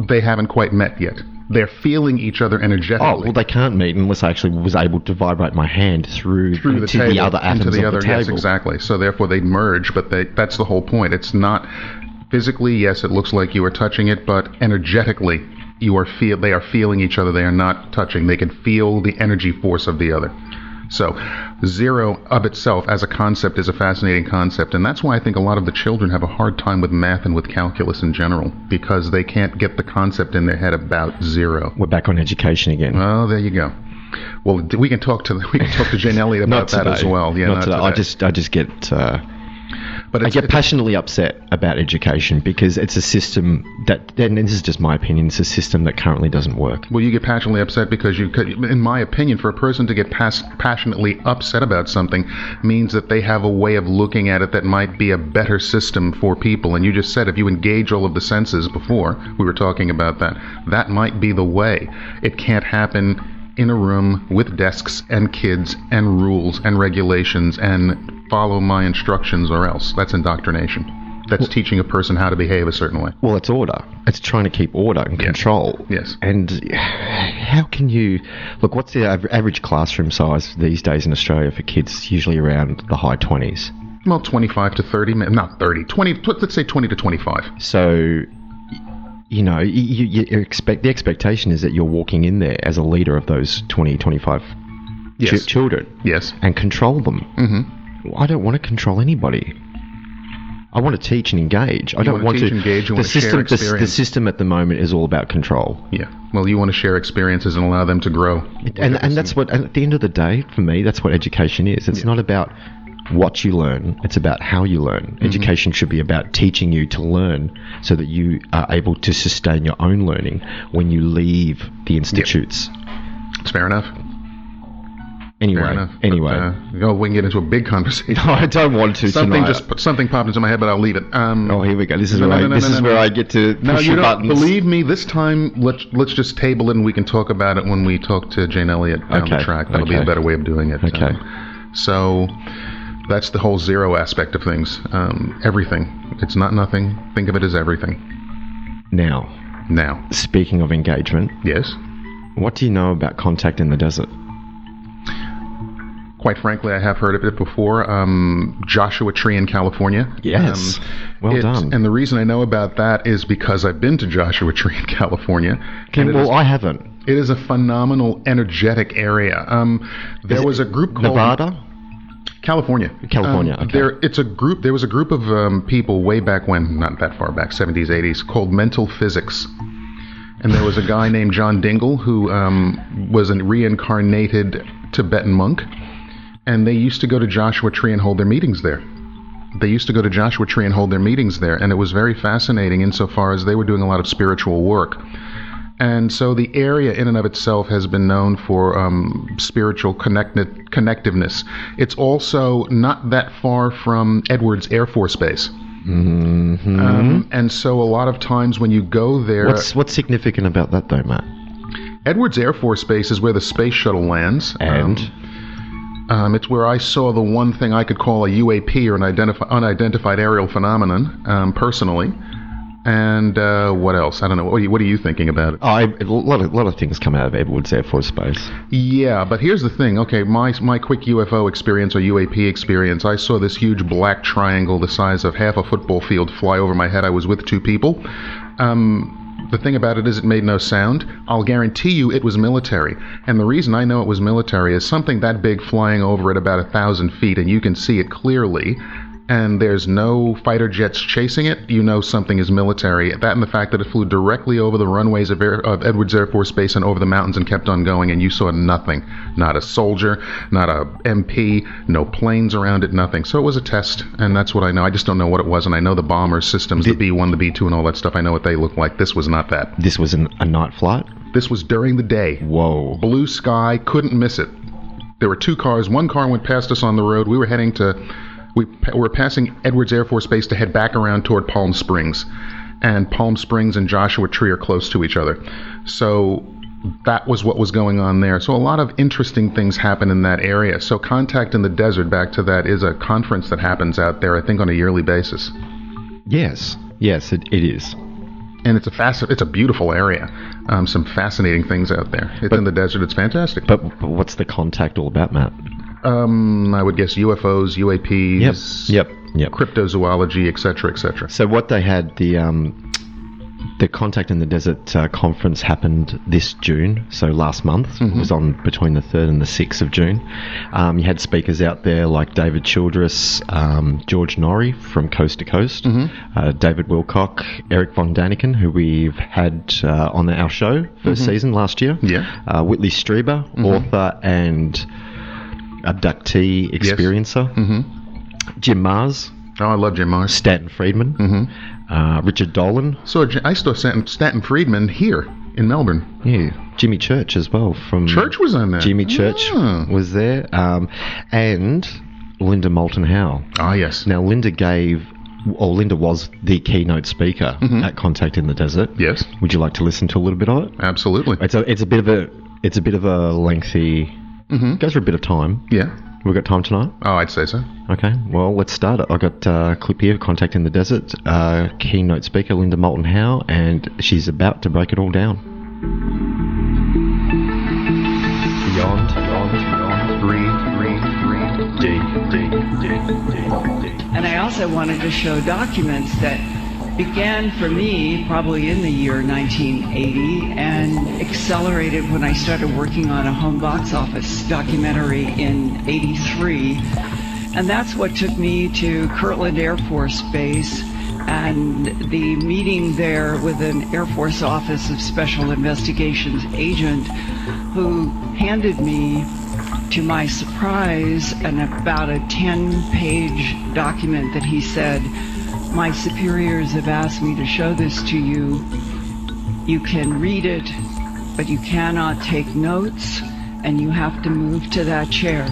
they haven't quite met yet. They're feeling each other energetically. Oh, well, they can't meet unless I actually was able to vibrate my hand through the table, the other atoms of the table. Yes, exactly. So therefore they merge, but that's the whole point. It's not physically, yes, it looks like you are touching it, but energetically they are feeling each other. They are not touching. They can feel the energy force of the other. So 0 of itself as a concept is a fascinating concept, and that's why I think a lot of the children have a hard time with math and with calculus in general, because they can't get the concept in their head about 0. We're back on education again. Oh, there you go. Well, we can talk to Jane Elliott about that as well. Yeah, not today. I just get I get passionately upset about education, because it's a system that, and this is just my opinion, it's a system that currently doesn't work. Well, you get passionately upset because in my opinion, for a person to get passionately upset about something means that they have a way of looking at it that might be a better system for people. And you just said if you engage all of the senses before, we were talking about that might be the way. It can't happen in a room with desks and kids and rules and regulations and follow my instructions or else. That's indoctrination. That's teaching a person how to behave a certain way. Well, it's order. It's trying to keep order and control. Yes. And how can you... Look, what's the average classroom size these days in Australia for kids? Usually around the high 20s. Well, 25 to 30, not 30, 20, let's say 20 to 25. So, you expect the expectation is that you're walking in there as a leader of those 20, 25 Yes. children. Yes. And control them. Mm-hmm. I don't want to control anybody. I want to teach and engage. I don't want to engage. You want to share experience. The system at the moment is all about control. Yeah. Well, you want to share experiences and allow them to grow. And that's what, at the end of the day, for me, that's what education is. It's not about what you learn, it's about how you learn. Education should be about teaching you to learn so that you are able to sustain your own learning when you leave the institutes. It's fair enough. Anyway, but, we can get into a big conversation. No, I don't want to. Something popped into my head, but I'll leave it. Here we go. This is where I get to push your buttons. Believe me, this time let's just table it and we can talk about it when we talk to Jane Elliott down the track. That'll be a better way of doing it. Okay. So that's the whole zero aspect of things. Everything. It's not nothing. Think of it as everything. Now, speaking of engagement, yes. What do you know about contact in the desert? Quite frankly, I have heard of it before. Joshua Tree in California. Yes. Well done. And the reason I know about that is because I've been to Joshua Tree in California. I haven't. It is a phenomenal, energetic area. There was a group called Nevada? California. Okay. There was a group of people way back when, not that far back, 70s, 80s, called Mental Physics. And there was a guy named John Dingle who was a reincarnated Tibetan monk. And they used to go to Joshua Tree and hold their meetings there. And it was very fascinating insofar as they were doing a lot of spiritual work. And so the area in and of itself has been known for spiritual connectiveness. It's also not that far from Edwards Air Force Base. Mm-hmm. And so a lot of times when you go there... What's significant about that though, Matt? Edwards Air Force Base is where the space shuttle lands. And... it's where I saw the one thing I could call a UAP, or an unidentified aerial phenomenon, personally. And what else? I don't know. What are you thinking about it? A lot of things come out of Edwards Air Force Base. Yeah, but here's the thing. Okay, my quick UFO experience or UAP experience, I saw this huge black triangle the size of half a football field fly over my head. I was with two people. The thing about it is it made no sound. I'll guarantee you it was military. And the reason I know it was military is something that big flying over at about 1,000 feet, and you can see it clearly, and there's no fighter jets chasing it, you know something is military. That and the fact that it flew directly over the runways of Edwards Air Force Base and over the mountains and kept on going, and you saw nothing. Not a soldier, not a MP, no planes around it, nothing. So it was a test, and that's what I know. I just don't know what it was, and I know the bomber systems, the B-1, the B-2, and all that stuff. I know what they look like. This was not that. This was a night flight? This was during the day. Whoa. Blue sky, couldn't miss it. There were two cars. One car went past us on the road. We were heading to... We were passing Edwards Air Force Base to head back around toward Palm Springs. And Palm Springs and Joshua Tree are close to each other. So that was what was going on there. So a lot of interesting things happen in that area. So Contact in the Desert, back to that, is a conference that happens out there, I think, on a yearly basis. Yes, it is. And it's a beautiful area. Some fascinating things out there. It's in the desert. It's fantastic. But what's the Contact all about, Matt? I would guess UFOs, UAPs, yep. cryptozoology, etc., etc. So what they had, the Contact in the Desert conference happened this June, so last month. Mm-hmm. It was on between the 3rd and the 6th of June. You had speakers out there like David Childress, George Norrie from Coast to Coast, David Wilcock, Eric von Daniken, who we've had on our show first season last year, Whitley Strieber, author and abductee experiencer, Jim Mars. Oh, I love Jim Mars. Stanton Friedman, Richard Dolan. So I saw Stanton Friedman here in Melbourne. Yeah, Jimmy Church as well. Church was on there. Jimmy Church was there, and Lynda Moulton Howe. Ah, yes. Now Lynda was the keynote speaker at Contact in the Desert. Yes. Would you like to listen to a little bit of it? Absolutely. It's a bit of a lengthy. Goes for a bit of time. Yeah. We've got time tonight? Oh, I'd say so. Okay, well, let's start it. I've got a clip here, Contact in the Desert, keynote speaker, Lynda Moulton Howe, and she's about to break it all down. Beyond, 3D. And I also wanted to show documents that began for me probably in the year 1980 and accelerated when I started working on a home box office documentary in '83. And that's what took me to Kirtland Air Force Base and the meeting there with an Air Force Office of Special Investigations agent who handed me, to my surprise, about a 10-page document that he said, "My superiors have asked me to show this to you. You can read it, but you cannot take notes, and you have to move to that chair."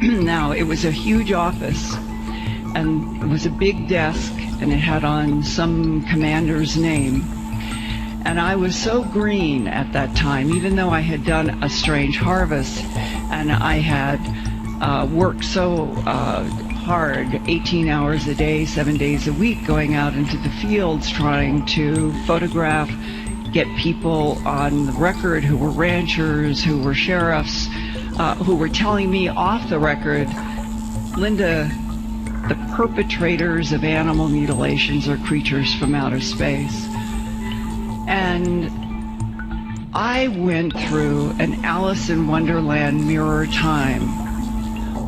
Now, it was a huge office, and it was a big desk, and it had on some commander's name. And I was so green at that time, even though I had done A Strange Harvest, and I had worked so hard, 18 hours a day, 7 days a week, going out into the fields trying to photograph, get people on the record who were ranchers, who were sheriffs, who were telling me off the record, "Lynda, the perpetrators of animal mutilations are creatures from outer space." And I went through an Alice in Wonderland mirror time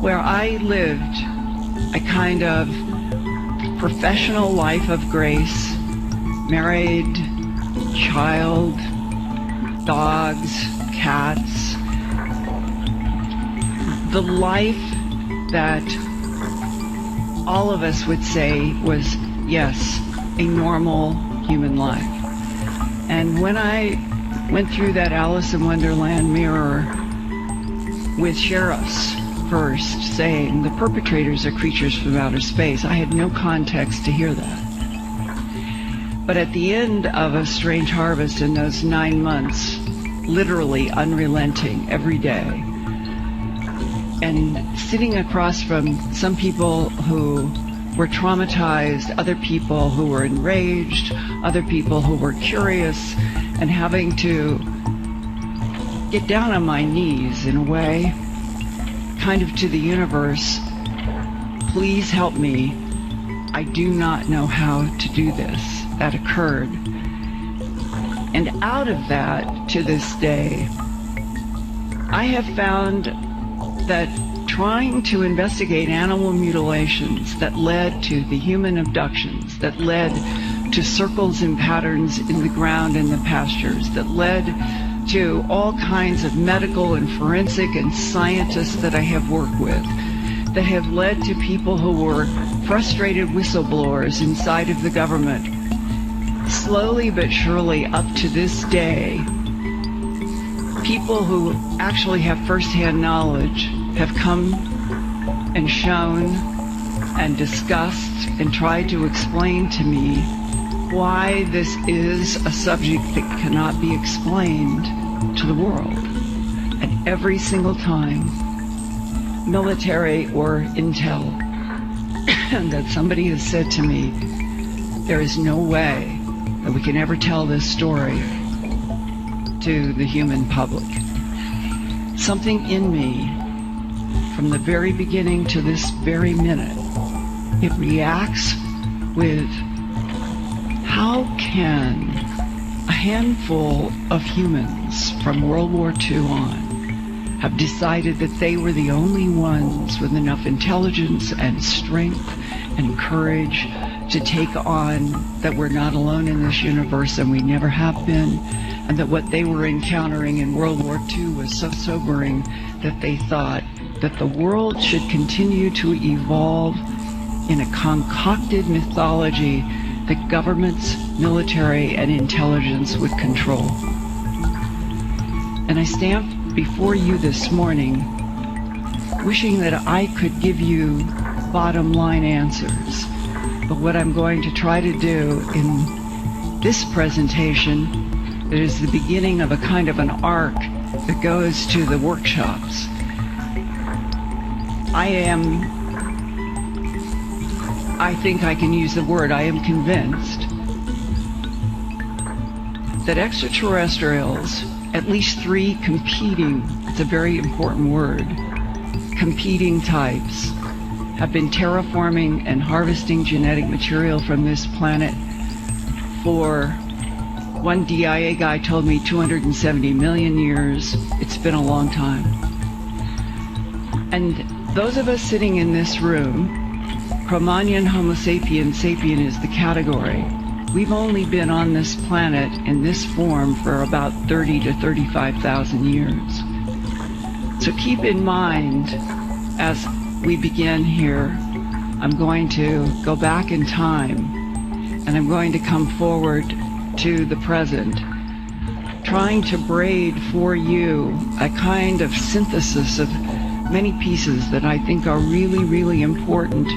where I lived a kind of professional life of grace, married, child, dogs, cats, the life that all of us would say was, yes, a normal human life. And when I went through that Alice in Wonderland mirror with sheriffs first saying the perpetrators are creatures from outer space, I had no context to hear that. But at the end of A Strange Harvest, in those 9 months, literally unrelenting every day, and sitting across from some people who were traumatized, other people who were enraged, other people who were curious, and having to get down on my knees in a way, kind of to the universe, "Please help me. I do not know how to do this." That occurred. And out of that, to this day, I have found that trying to investigate animal mutilations that led to the human abductions, that led to circles and patterns in the ground in the pastures, that led to all kinds of medical and forensic and scientists that I have worked with, that have led to people who were frustrated whistleblowers inside of the government. Slowly but surely, up to this day, people who actually have firsthand knowledge have come and shown and discussed and tried to explain to me why this is a subject that cannot be explained to the world. And every single time, military or intel, that somebody has said to me, there is no way that we can ever tell this story to the human public. Something in me, from the very beginning to this very minute, it reacts with, how can a handful of humans from World War II on have decided that they were the only ones with enough intelligence and strength and courage to take on that we're not alone in this universe and we never have been, and that what they were encountering in World War II was so sobering that they thought that the world should continue to evolve in a concocted mythology that governments, military, and intelligence would control. And I stand before you this morning wishing that I could give you bottom line answers. But what I'm going to try to do in this presentation, it is the beginning of a kind of an arc that goes to the workshops. I think I can use the word, I am convinced that extraterrestrials, at least 3 competing, it's a very important word, competing types, have been terraforming and harvesting genetic material from this planet for, one DIA guy told me, 270 million years. It's been a long time. And those of us sitting in this room, Cro-Magnon, Homo sapien, sapien is the category. We've only been on this planet in this form for about 30 to 35,000 years. So keep in mind, as we begin here, I'm going to go back in time, and I'm going to come forward to the present, trying to braid for you a kind of synthesis of many pieces that I think are really, really important,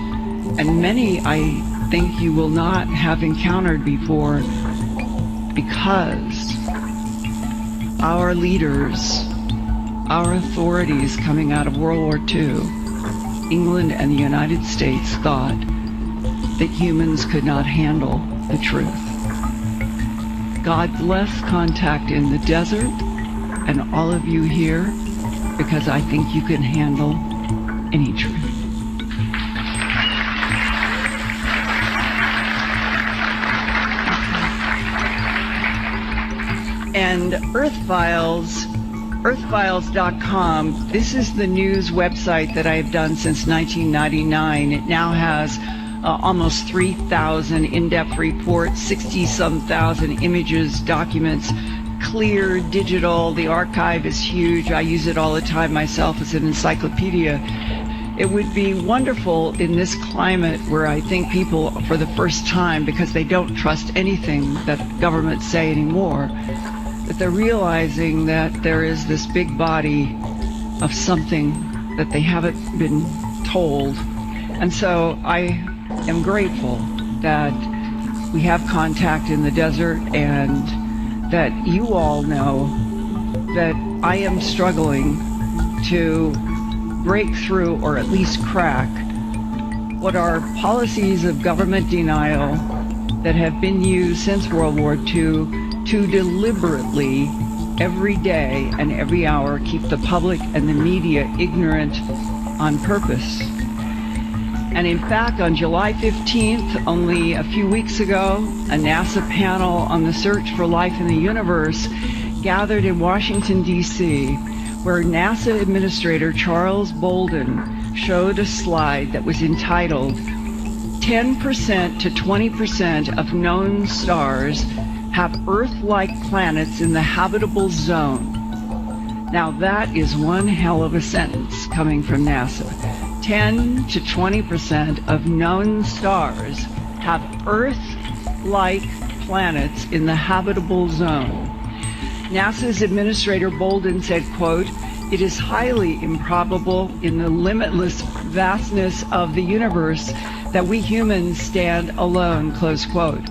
and many I think you will not have encountered before, because our leaders, our authorities coming out of World War II, England and the United States thought that humans could not handle the truth. God bless Contact in the Desert and all of you here, because I think you can handle any truth. And Earthfiles.com, this is the news website that I've done since 1999. It now has almost 3,000 in-depth reports, 60-some thousand images, documents, clear, digital. The archive is huge. I use it all the time myself as an encyclopedia. It would be wonderful in this climate where I think people, for the first time, because they don't trust anything that governments say anymore, that they're realizing that there is this big body of something that they haven't been told. And so I am grateful that we have Contact in the Desert, and that you all know that I am struggling to break through, or at least crack, what are policies of government denial that have been used since World War II to deliberately, every day and every hour, keep the public and the media ignorant on purpose. And in fact, on July 15th, only a few weeks ago, a NASA panel on the search for life in the universe gathered in Washington, D.C., where NASA Administrator Charles Bolden showed a slide that was entitled 10% to 20% of known stars have Earth-like planets in the habitable zone. Now that is one hell of a sentence coming from NASA. 10 to 20% of known stars have Earth-like planets in the habitable zone. NASA's Administrator Bolden said, quote, "It is highly improbable in the limitless vastness of the universe that we humans stand alone," close quote.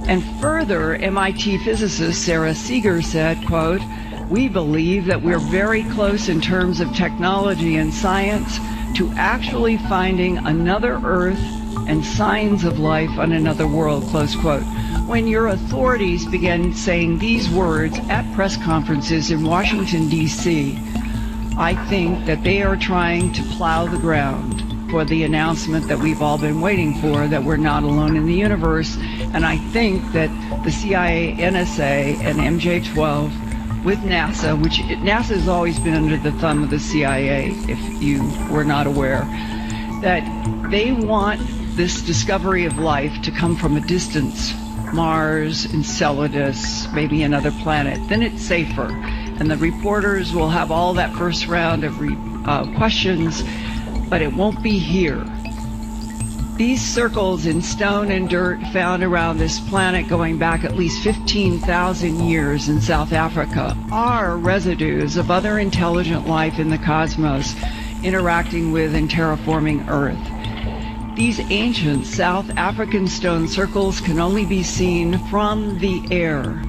And further, MIT physicist Sarah Seeger said, quote, "We believe that we're very close in terms of technology and science to actually finding another Earth and signs of life on another world," close quote. When your authorities began saying these words at press conferences in Washington, D.C., I think that they are trying to plow the ground for the announcement that we've all been waiting for, that we're not alone in the universe. And I think that the CIA, NSA, and MJ-12 with NASA, which NASA has always been under the thumb of the CIA, if you were not aware, that they want this discovery of life to come from a distance, Mars, Enceladus, maybe another planet. Then it's safer. And the reporters will have all that first round of questions, but it won't be here. These circles in stone and dirt found around this planet going back at least 15,000 years in South Africa are residues of other intelligent life in the cosmos interacting with and terraforming Earth. These ancient South African stone circles can only be seen from the air.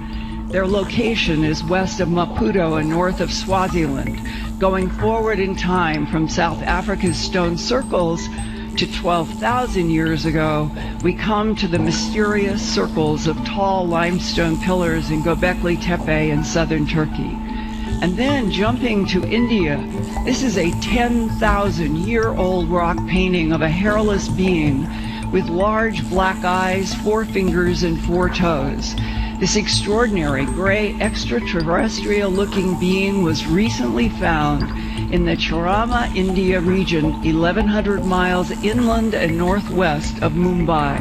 Their location is west of Maputo and north of Swaziland. Going forward in time from South Africa's stone circles to 12,000 years ago, we come to the mysterious circles of tall limestone pillars in Göbekli Tepe in southern Turkey. And then jumping to India, this is a 10,000-year-old rock painting of a hairless being with large black eyes, 4 fingers, and 4 toes. This extraordinary gray extraterrestrial-looking being was recently found in the Chirama, India region, 1,100 miles inland and northwest of Mumbai.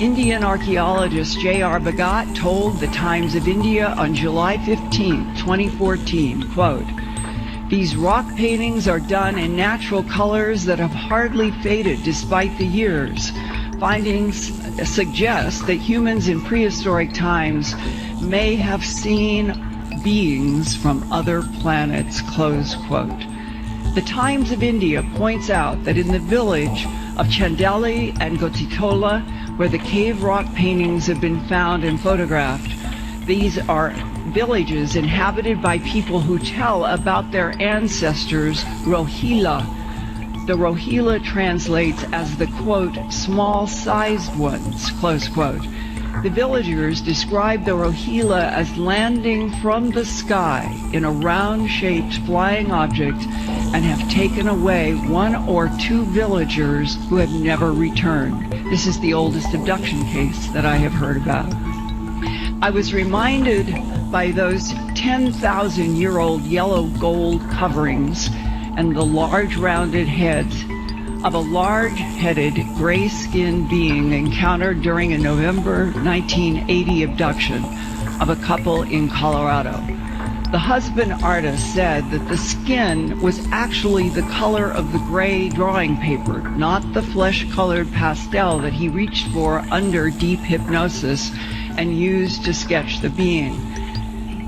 Indian archaeologist J.R. Bhagat told the Times of India on July 15, 2014, quote, "These rock paintings are done in natural colors that have hardly faded despite the years. Findings suggest that humans in prehistoric times may have seen beings from other planets," close quote. The Times of India points out that in the village of Chandeli and Gotitola, where the cave rock paintings have been found and photographed, these are villages inhabited by people who tell about their ancestors, Rohila. The Rohila translates as the, quote, small-sized ones, close quote. The villagers describe the Rohila as landing from the sky in a round-shaped flying object and have taken away 1 or 2 villagers who have never returned. This is the oldest abduction case that I have heard about. I was reminded by those 10,000-year-old yellow gold coverings and the large rounded heads of a large-headed, gray-skinned being encountered during a November 1980 abduction of a couple in Colorado. The husband artist said that the skin was actually the color of the gray drawing paper, not the flesh-colored pastel that he reached for under deep hypnosis and used to sketch the being.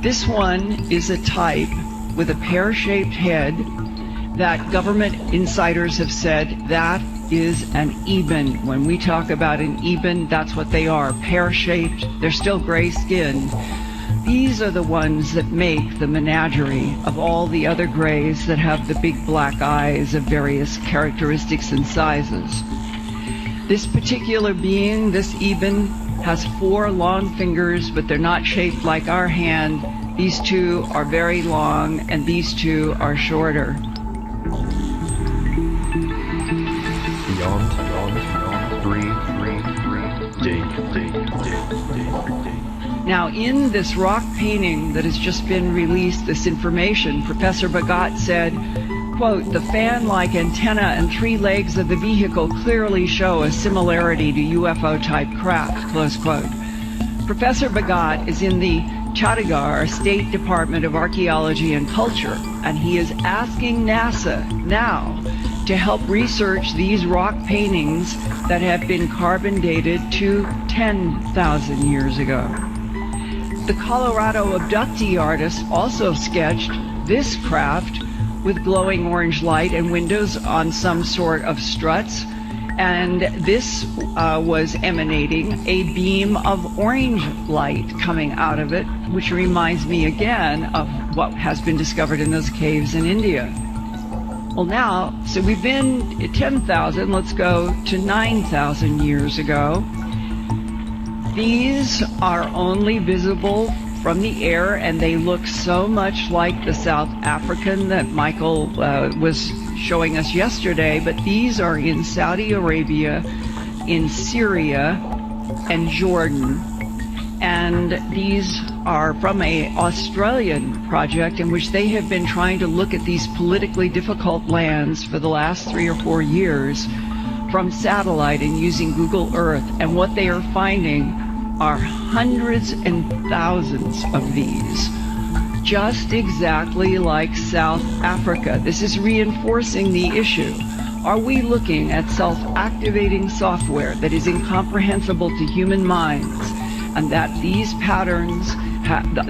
This one is a type with a pear-shaped head that government insiders have said that is an eben. When we talk about an eben, that's what they are, pear-shaped. They're still gray-skinned. These are the ones that make the menagerie of all the other grays that have the big black eyes of various characteristics and sizes. This particular being, this eben, has 4 long fingers, but they're not shaped like our hand. These 2 are very long, and these 2 are shorter. Beyond 3D. Now, in this rock painting that has just been released, this information, Professor Bhagat said, quote, "The fan-like antenna and 3 legs of the vehicle clearly show a similarity to UFO-type craft," close quote. Professor Bhagat is in the Chhattisgarh State Department of Archaeology and Culture, and he is asking NASA now to help research these rock paintings that have been carbon dated to 10,000 years ago. The Colorado abductee artist also sketched this craft with glowing orange light and windows on some sort of struts, and this was emanating a beam of orange light coming out of it, which reminds me again of what has been discovered in those caves in India. Well now, so we've been at 10,000, let's go to 9,000 years ago. These are only visible from the air, and they look so much like the South African that Michael was showing us yesterday, but these are in Saudi Arabia, in Syria, and Jordan. And these are from an Australian project in which they have been trying to look at these politically difficult lands for the last 3 or 4 years from satellite and using Google Earth. And what they are finding are hundreds and thousands of these, just exactly like South Africa. This is reinforcing the issue. Are we looking at self-activating software that is incomprehensible to human minds, and that these patterns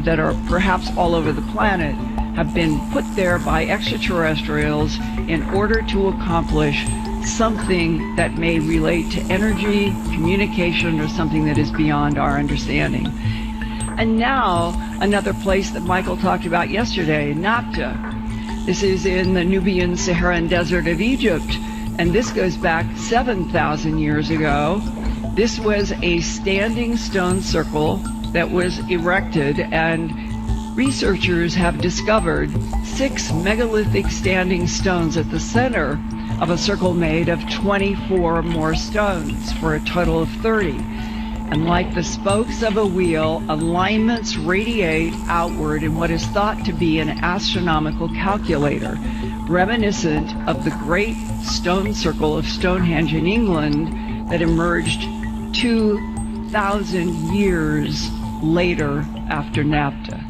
that are perhaps all over the planet have been put there by extraterrestrials in order to accomplish something that may relate to energy, communication, or something that is beyond our understanding? And now, another place that Michael talked about yesterday, Nabta. This is in the Nubian Saharan desert of Egypt, and this goes back 7,000 years ago. This was a standing stone circle that was erected, and researchers have discovered 6 megalithic standing stones at the center of a circle made of 24 more stones for a total of 30. And like the spokes of a wheel, alignments radiate outward in what is thought to be an astronomical calculator, reminiscent of the great stone circle of Stonehenge in England that emerged 2,000 years later after NABTA.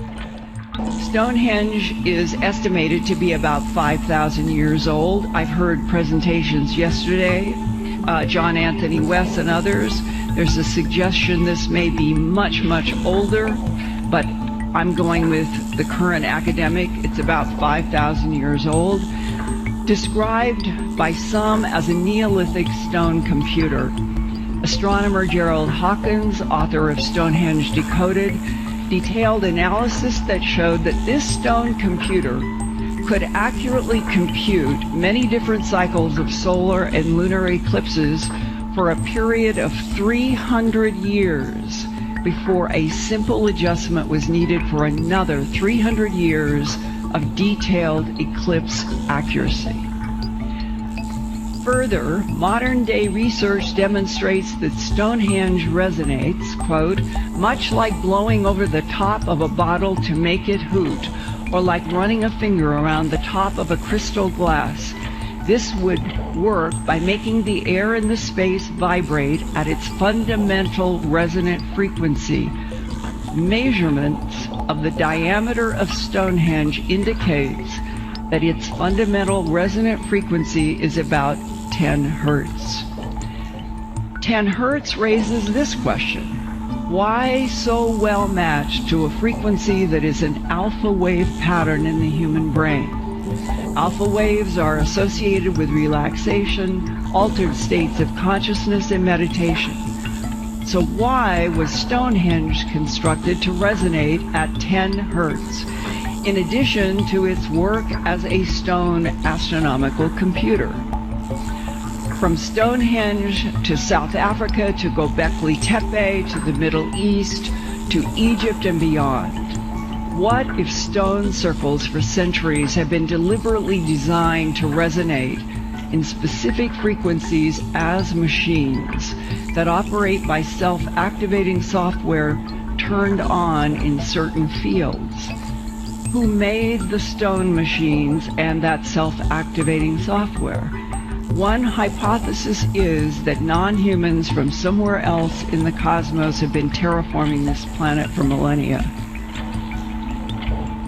Stonehenge is estimated to be about 5,000 years old. I've heard presentations yesterday, John Anthony West and others. There's a suggestion this may be much, much older, but I'm going with the current academic. It's about 5,000 years old. Described by some as a Neolithic stone computer. Astronomer Gerald Hawkins, author of Stonehenge Decoded, detailed analysis that showed that this stone computer could accurately compute many different cycles of solar and lunar eclipses for a period of 300 years before a simple adjustment was needed for another 300 years of detailed eclipse accuracy. Further, modern-day research demonstrates that Stonehenge resonates, quote, much like blowing over the top of a bottle to make it hoot, or like running a finger around the top of a crystal glass. This would work by making the air in the space vibrate at its fundamental resonant frequency. Measurements of the diameter of Stonehenge indicates that its fundamental resonant frequency is about 10 hertz. 10 hertz raises this question: why so well matched to a frequency that is an alpha wave pattern in the human brain? Alpha waves are associated with relaxation, altered states of consciousness, and meditation. So why was Stonehenge constructed to resonate at 10 hertz, in addition to its work as a stone astronomical computer? From Stonehenge to South Africa to Göbekli Tepe to the Middle East to Egypt and beyond. What if stone circles for centuries have been deliberately designed to resonate in specific frequencies as machines that operate by self-activating software turned on in certain fields? Who made the stone machines and that self-activating software? One hypothesis is that non-humans from somewhere else in the cosmos have been terraforming this planet for millennia.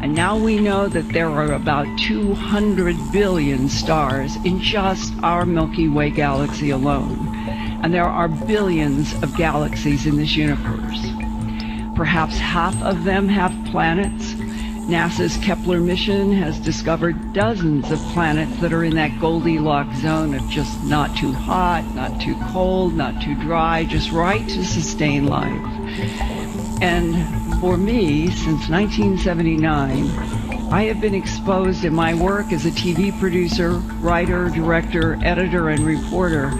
And now we know that there are about 200 billion stars in just our Milky Way galaxy alone. And there are billions of galaxies in this universe. Perhaps half of them have planets. NASA's Kepler mission has discovered dozens of planets that are in that Goldilocks zone of just not too hot, not too cold, not too dry, just right to sustain life. And for me, since 1979, I have been exposed in my work as a TV producer, writer, director, editor, and reporter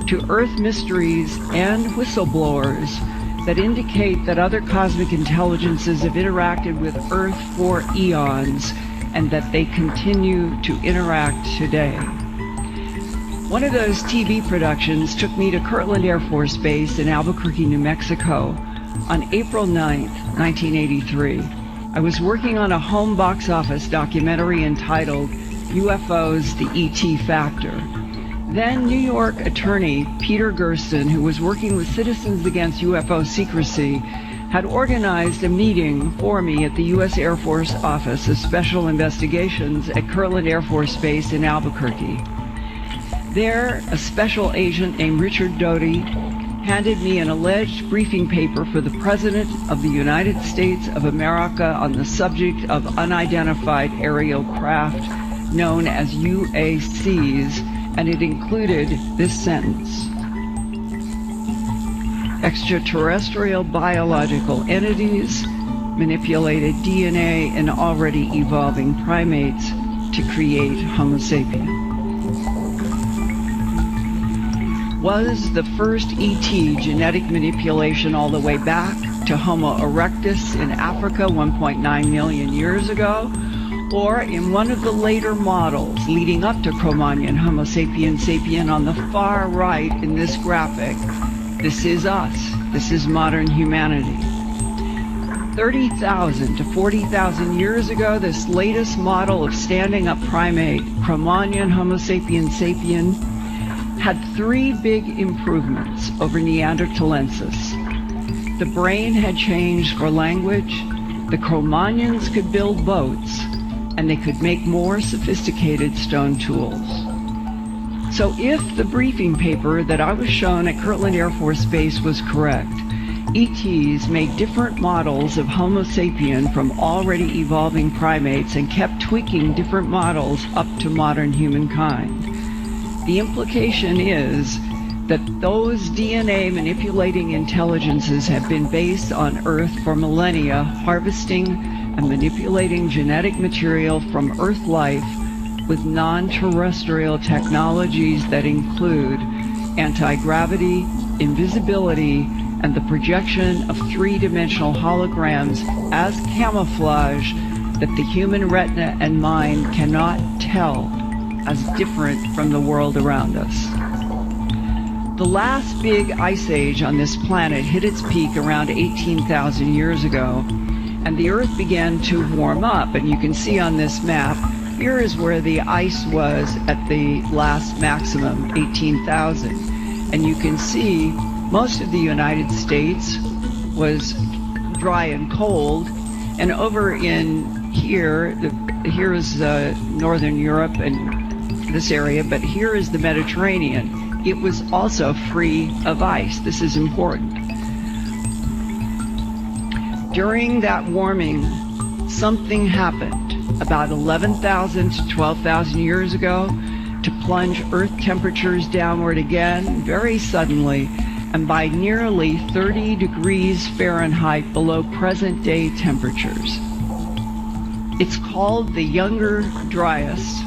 to Earth mysteries and whistleblowers that indicate that other cosmic intelligences have interacted with Earth for eons and that they continue to interact today. One of those TV productions took me to Kirtland Air Force Base in Albuquerque, New Mexico on April 9th, 1983. I was working on a home box office documentary entitled UFOs, the ET Factor. Then New York attorney Peter Gersten, who was working with Citizens Against UFO Secrecy, had organized a meeting for me at the U.S. Air Force Office of Special Investigations at Kirtland Air Force Base in Albuquerque. There, a special agent named Richard Doty handed me an alleged briefing paper for the President of the United States of America on the subject of unidentified aerial craft known as UACs, and it included this sentence: extraterrestrial biological entities manipulated DNA in already evolving primates to create Homo sapiens. Was the first ET genetic manipulation all the way back to Homo erectus in Africa 1.9 million years ago, or in one of the later models leading up to Cro-Magnon, Homo sapiens sapien on the far right in this graphic. This is us. This is modern humanity. 30,000 to 40,000 years ago, this latest model of standing up primate, Cro-Magnon, Homo sapiens sapien, had three big improvements over Neanderthalensis. The brain had changed for language, the Cro-Magnons could build boats, and they could make more sophisticated stone tools. So if the briefing paper that I was shown at Kirtland Air Force Base was correct, ETs made different models of Homo sapien from already evolving primates and kept tweaking different models up to modern humankind. The implication is that those DNA manipulating intelligences have been based on Earth for millennia, harvesting and manipulating genetic material from Earth life with non-terrestrial technologies that include anti-gravity, invisibility, and the projection of three-dimensional holograms as camouflage that the human retina and mind cannot tell as different from the world around us. The last big ice age on this planet hit its peak around 18,000 years ago, and the Earth began to warm up. And you can see on this map, here is where the ice was at the last maximum, 18,000. And you can see most of the United States was dry and cold, and over in here, here is Northern Europe and this area, but here is the Mediterranean. It was also free of ice. This is important. During that warming, something happened about 11,000 to 12,000 years ago to plunge Earth temperatures downward again very suddenly, and by nearly 30 degrees Fahrenheit below present-day temperatures. It's called the Younger Dryas.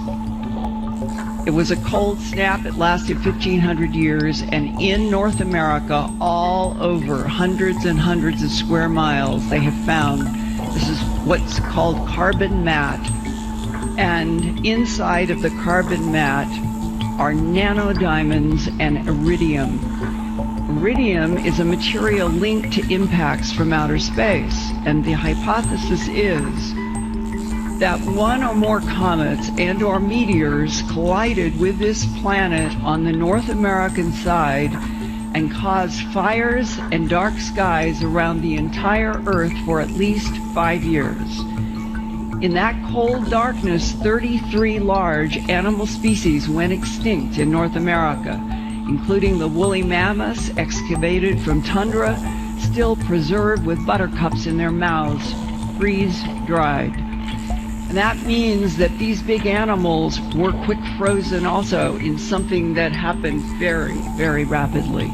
It was a cold snap. It lasted 1,500 years, and in North America, all over hundreds and hundreds of square miles, they have found this is what's called carbon mat, and inside of the carbon mat are nanodiamonds and iridium. Iridium is a material linked to impacts from outer space, and the hypothesis is that one or more comets and or meteors collided with this planet on the North American side and caused fires and dark skies around the entire Earth for at least 5 years. In that cold darkness, 33 large animal species went extinct in North America, including the woolly mammoths excavated from tundra, still preserved with buttercups in their mouths, freeze-dried. And that means that these big animals were quick frozen also in something that happened very, very rapidly.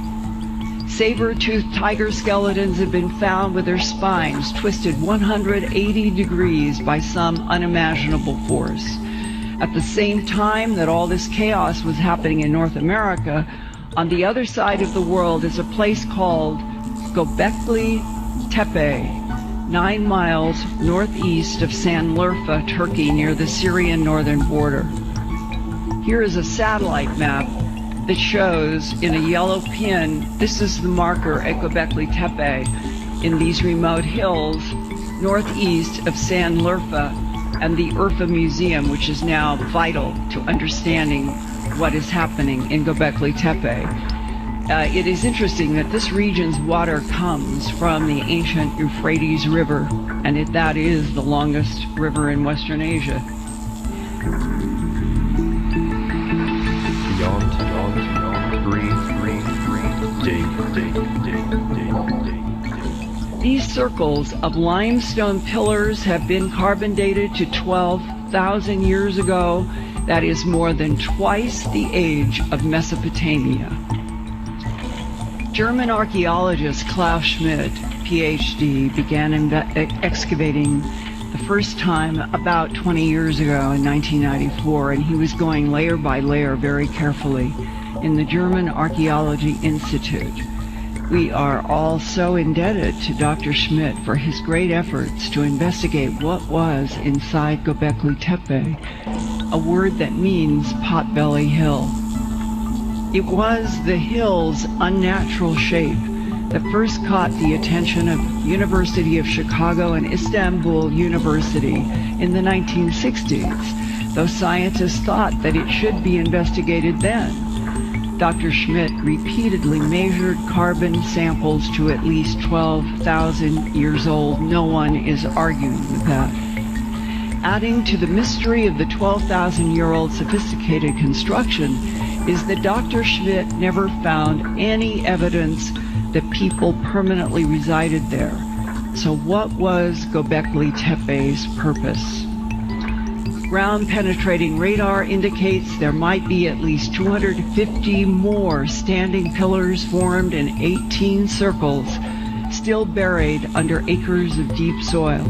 Saber-toothed tiger skeletons have been found with their spines twisted 180 degrees by some unimaginable force. At the same time that all this chaos was happening in North America, on the other side of the world is a place called Göbekli Tepe, 9 miles northeast of Şanlıurfa, Turkey, near the Syrian northern border. Here is a satellite map that shows in a yellow pin, this is the marker at Göbekli Tepe in these remote hills northeast of Şanlıurfa, and the Urfa Museum, which is now vital to understanding what is happening in Göbekli Tepe. It is interesting that this region's water comes from the ancient Euphrates River, and that is the longest river in Western Asia. Beyond 3. These circles of limestone pillars have been carbon dated to 12,000 years ago. That is more than twice the age of Mesopotamia. German archaeologist Klaus Schmidt, PhD, began excavating the first time about 20 years ago in 1994, and he was going layer by layer very carefully in the German Archaeology Institute. We are all so indebted to Dr. Schmidt for his great efforts to investigate what was inside Göbekli Tepe, a word that means potbelly hill. It was the hill's unnatural shape that first caught the attention of University of Chicago and Istanbul University in the 1960s, though scientists thought that it should be investigated then. Dr. Schmidt repeatedly measured carbon samples to at least 12,000 years old. No one is arguing with that. Adding to the mystery of the 12,000-year-old sophisticated construction is that Dr. Schmidt never found any evidence that people permanently resided there. So what was Göbekli Tepe's purpose? Ground-penetrating radar indicates there might be at least 250 more standing pillars formed in 18 circles, still buried under acres of deep soil.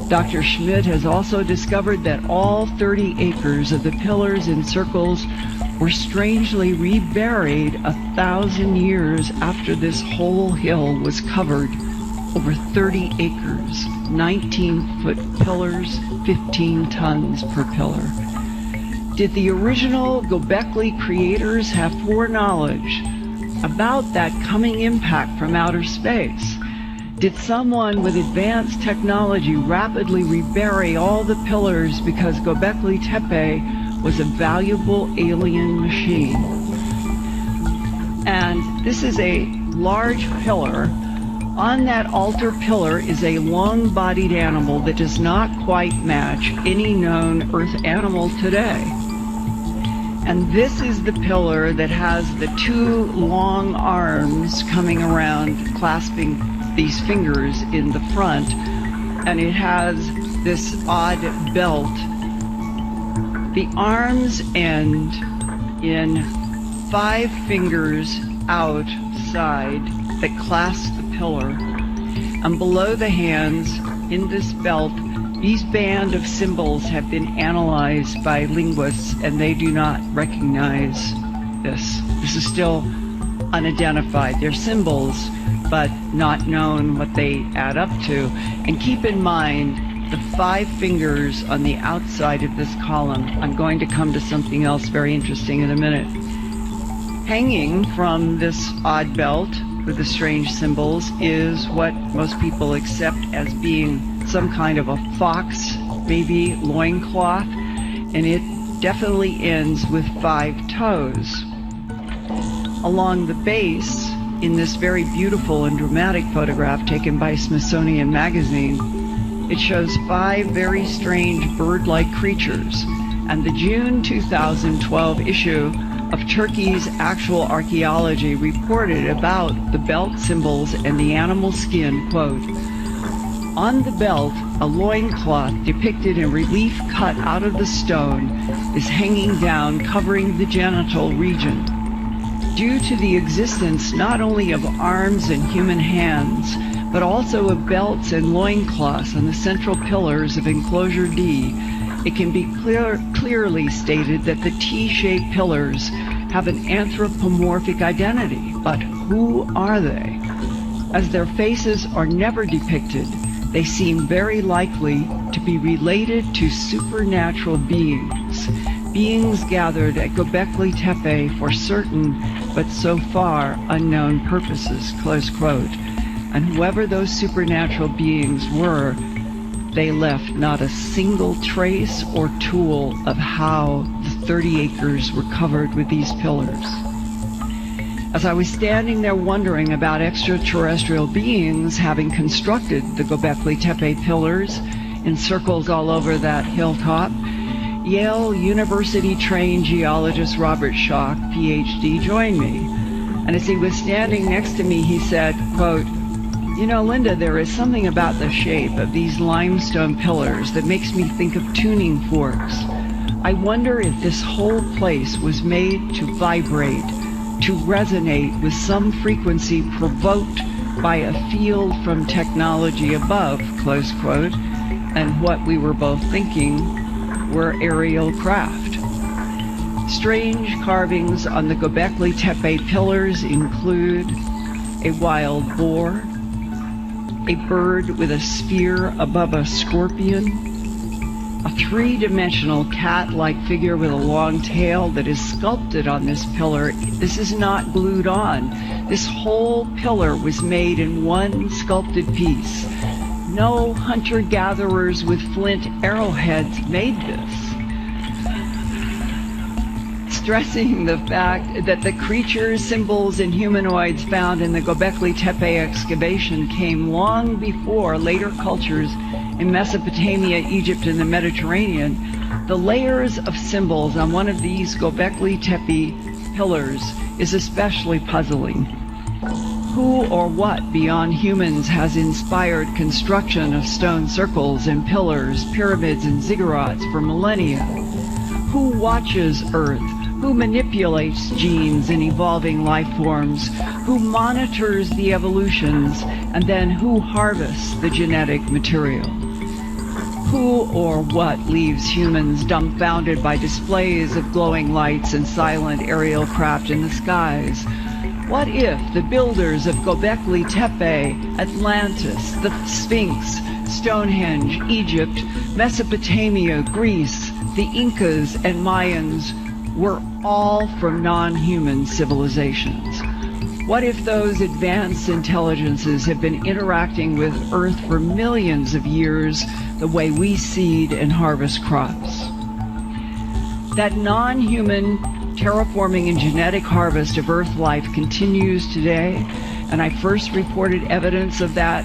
Dr. Schmidt has also discovered that all 30 acres of the pillars in circles were strangely reburied 1,000 years after this whole hill was covered. Over 30 acres, 19-foot pillars, 15 tons per pillar. Did the original Göbekli creators have foreknowledge about that coming impact from outer space? Did someone with advanced technology rapidly rebury all the pillars because Göbekli Tepe was a valuable alien machine? And this is a large pillar. On that altar pillar is a long-bodied animal that does not quite match any known Earth animal today. And this is the pillar that has the two long arms coming around, clasping these fingers in the front, and it has this odd belt. The arms end in 5 fingers outside that clasp the pillar, and below the hands in this belt, these band of symbols have been analyzed by linguists, and they do not recognize this. This is still unidentified. They're symbols, but not known what they add up to. And keep in mind the 5 fingers on the outside of this column. I'm going to come to something else very interesting in a minute. Hanging from this odd belt with the strange symbols is what most people accept as being some kind of a fox, maybe loincloth, and it definitely ends with 5 toes. Along the base, in this very beautiful and dramatic photograph taken by Smithsonian Magazine, it shows 5 very strange bird-like creatures, and the June 2012 issue of Turkey's Actual Archaeology reported about the belt symbols and the animal skin, quote, "On the belt, a loincloth depicted in relief cut out of the stone is hanging down, covering the genital region. Due to the existence not only of arms and human hands, but also of belts and loincloths on the central pillars of enclosure D, it can be clearly stated that the T-shaped pillars have an anthropomorphic identity. But who are they? As their faces are never depicted, they seem very likely to be related to supernatural beings, beings gathered at Göbekli Tepe for certain, but so far unknown purposes," close quote. And whoever those supernatural beings were, they left not a single trace or tool of how the 30 acres were covered with these pillars. As I was standing there wondering about extraterrestrial beings having constructed the Göbekli Tepe pillars in circles all over that hilltop, Yale University-trained geologist Robert Schoch, PhD, joined me. And as he was standing next to me, he said, quote, "You know, Lynda, there is something about the shape of these limestone pillars that makes me think of tuning forks. I wonder if this whole place was made to vibrate, to resonate with some frequency provoked by a field from technology above," close quote. And what we were both thinking were aerial craft. Strange carvings on the Göbekli Tepe pillars include a wild boar, a bird with a spear above a scorpion, a three-dimensional cat-like figure with a long tail that is sculpted on this pillar. This is not glued on. This whole pillar was made in one sculpted piece. No hunter-gatherers with flint arrowheads made this. Stressing the fact that the creatures, symbols, and humanoids found in the Göbekli Tepe excavation came long before later cultures in Mesopotamia, Egypt, and the Mediterranean, the layers of symbols on one of these Göbekli Tepe pillars is especially puzzling. Who or what beyond humans has inspired construction of stone circles and pillars, pyramids, and ziggurats for millennia? Who watches Earth? Who manipulates genes in evolving life forms? Who monitors the evolutions? And then who harvests the genetic material? Who or what leaves humans dumbfounded by displays of glowing lights and silent aerial craft in the skies? What if the builders of Göbekli Tepe, Atlantis, the Sphinx, Stonehenge, Egypt, Mesopotamia, Greece, the Incas, and Mayans were all from non-human civilizations? What if those advanced intelligences have been interacting with Earth for millions of years the way we seed and harvest crops? That non-human terraforming and genetic harvest of Earth life continues today, and I first reported evidence of that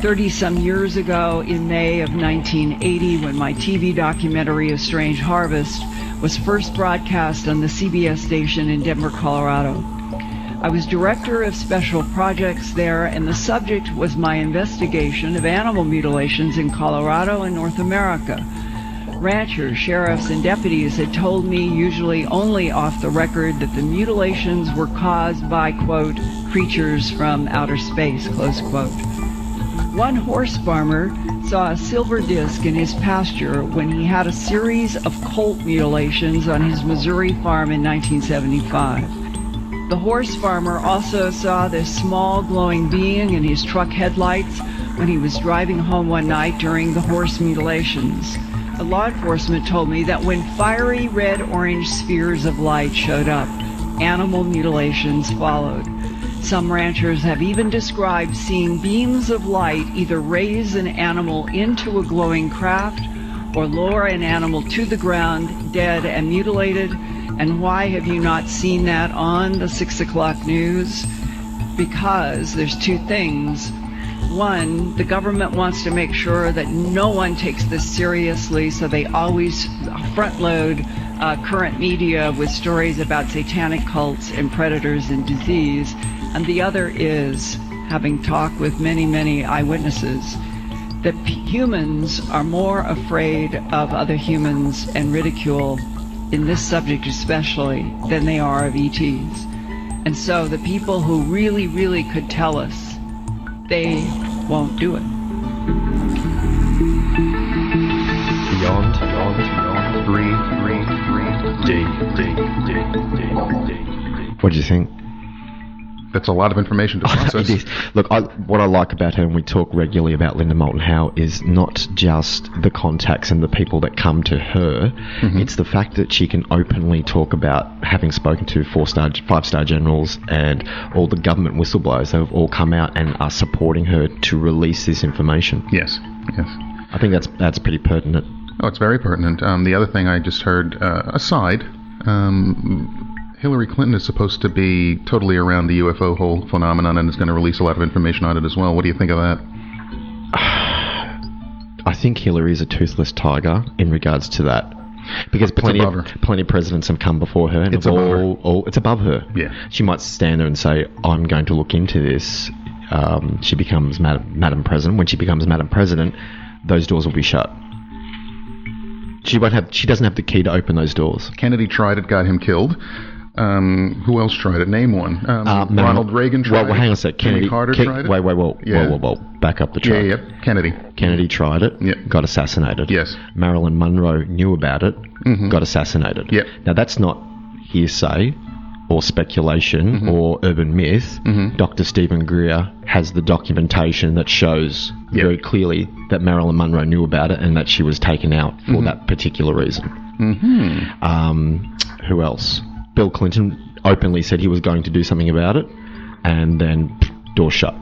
30-some years ago in May of 1980 when my TV documentary A Strange Harvest was first broadcast on the CBS station in Denver, Colorado. I was director of special projects there, and the subject was my investigation of animal mutilations in Colorado and North America. Ranchers, sheriffs, and deputies had told me, usually only off the record, that the mutilations were caused by, quote, creatures from outer space, close quote. One horse farmer saw a silver disc in his pasture when he had a series of colt mutilations on his Missouri farm in 1975. The horse farmer also saw this small glowing being in his truck headlights when he was driving home one night during the horse mutilations. The law enforcement told me that when fiery red-orange spheres of light showed up, animal mutilations followed. Some ranchers have even described seeing beams of light either raise an animal into a glowing craft or lower an animal to the ground, dead and mutilated. And why have you not seen that on the 6 o'clock news? Because there's two things. One, the government wants to make sure that no one takes this seriously, so they always front-load current media with stories about satanic cults and predators and disease. And the other is, having talked with many, many eyewitnesses, that humans are more afraid of other humans and ridicule, in this subject especially, than they are of ETs. And so the people who really, really could tell us, they won't do it. Beyond 3D. What do you think? That's a lot of information to process. It is. Look, what I like about her, and we talk regularly about Lynda Moulton Howe, is not just the contacts and the people that come to her. Mm-hmm. It's the fact that she can openly talk about having spoken to 5-star generals and all the government whistleblowers that have all come out and are supporting her to release this information. Yes. I think that's pretty pertinent. Oh, it's very pertinent. The other thing I just heard, aside, Hillary Clinton is supposed to be totally around the UFO whole phenomenon and is going to release a lot of information on it as well. What do you think of that? I think Hillary is a toothless tiger in regards to that. Because plenty of presidents have come before her and it's above her. Yeah. She might stand there and say, I'm going to look into this. She becomes Madam President. When she becomes Madam President, those doors will be shut. She doesn't have the key to open those doors. Kennedy tried it, got him killed. Who else tried it? Name one. Ronald Reagan tried it. Well, hang on a sec. Jimmy Carter tried it. Wait. Whoa. Back up the track. Yeah. Kennedy. Kennedy tried it. Yeah. Got assassinated. Yes. Marilyn Monroe knew about it. Mm-hmm. Got assassinated. Yeah. Now that's not hearsay or speculation or urban myth, Dr. Stephen Greer has the documentation that shows very clearly that Marilyn Monroe knew about it and that she was taken out for that particular reason. Who else? Bill Clinton openly said he was going to do something about it, and then door shut.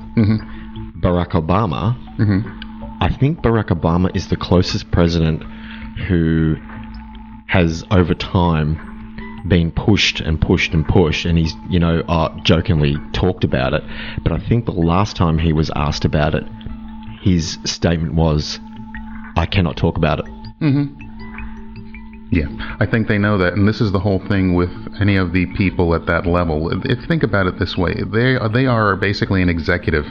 Barack Obama, I think Barack Obama is the closest president who has over time been pushed and pushed and pushed, and he's, jokingly talked about it. But I think the last time he was asked about it, his statement was, "I cannot talk about it." Yeah, I think they know that, and this is the whole thing with any of the people at that level. Think about it this way: they are basically an executive.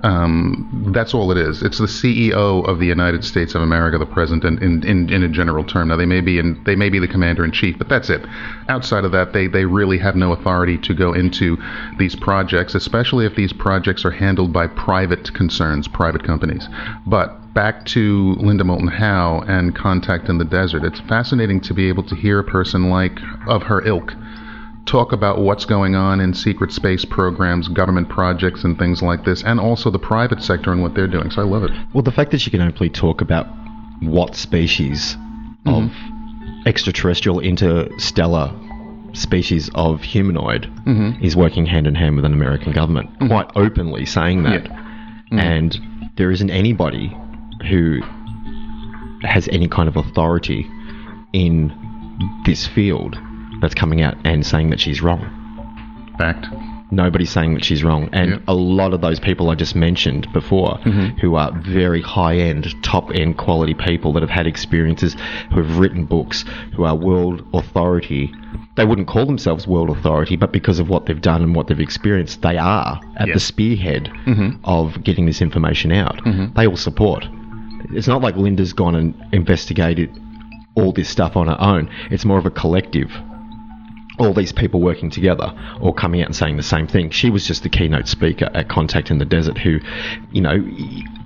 That's all it is. It's the CEO of the United States of America, the president, in a general term. Now they may be the commander in chief, but that's it. Outside of that, they really have no authority to go into these projects, especially if these projects are handled by private concerns, private companies. But back to Lynda Moulton Howe and Contact in the Desert. It's fascinating to be able to hear a person of her ilk talk about what's going on in secret space programs, government projects, and things like this, and also the private sector and what they're doing. So I love it. Well, the fact that she can openly talk about what species of extraterrestrial, interstellar species of humanoid is working hand in hand with an American government, quite openly saying that. And there isn't anybody who has any kind of authority in this field that's coming out and saying that she's wrong. Fact. Nobody's saying that she's wrong. And a lot of those people I just mentioned before, who are very high-end, top-end quality people that have had experiences, who have written books, who are world authority. They wouldn't call themselves world authority, but because of what they've done and what they've experienced, they are at the spearhead of getting this information out. They all support. It's not like Lynda's gone and investigated all this stuff on her own. It's more of a collective. All these people working together, all coming out and saying the same thing. She was just the keynote speaker at Contact in the Desert who,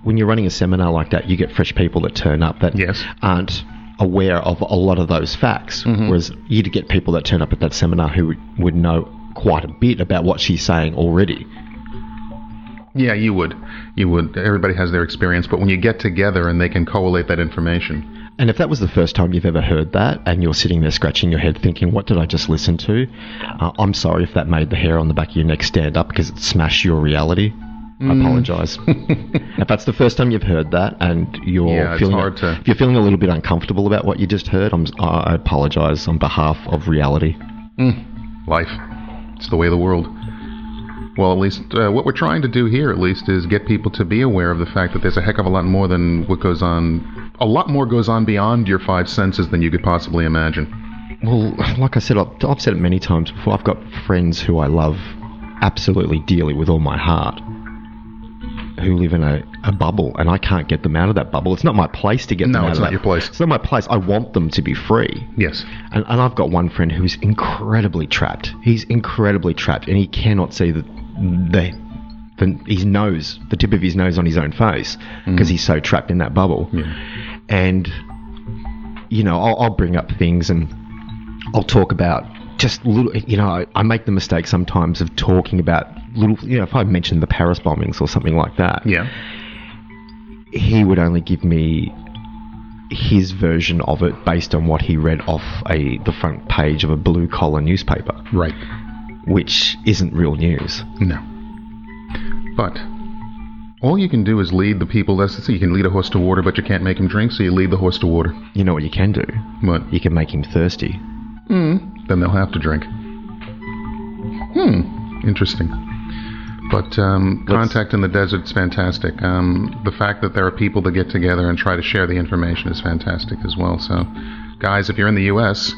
when you're running a seminar like that, you get fresh people that turn up that aren't aware of a lot of those facts. Whereas you'd get people that turn up at that seminar who would know quite a bit about what she's saying already. Yeah, you would. Everybody has their experience, but when you get together and they can collate that information. And if that was the first time you've ever heard that and you're sitting there scratching your head thinking, what did I just listen to? I'm sorry if that made the hair on the back of your neck stand up because it smashed your reality. I apologise. If that's the first time you've heard that and you're if you're feeling a little bit uncomfortable about what you just heard, I apologise on behalf of reality. Life. It's the way of the world. Well, at least what we're trying to do here, at least, is get people to be aware of the fact that there's a heck of a lot more than what goes on. A lot more goes on beyond your five senses than you could possibly imagine. Well, like I said, I've said it many times before. I've got friends who I love absolutely dearly with all my heart, who live in a bubble, and I can't get them out of that bubble. It's not my place to get them out of that. No, it's not your place. It's not my place. I want them to be free. Yes. And I've got one friend who's incredibly trapped. He's incredibly trapped, and he cannot see the tip of his nose on his own face because he's so trapped in that bubble. And I'll bring up things and I'll talk about just little, I make the mistake sometimes of talking about little, if I mention the Paris bombings or something like that, he would only give me his version of it based on what he read off the front page of a blue-collar newspaper. Right. Which isn't real news. No. But all you can do is lead the people. You can lead a horse to water, but you can't make him drink, so you lead the horse to water. You know what you can do? What? You can make him thirsty. Then they'll have to drink. Interesting. But Contact in the Desert is fantastic. The fact that there are people that get together and try to share the information is fantastic as well. So, guys, if you're in the U.S.,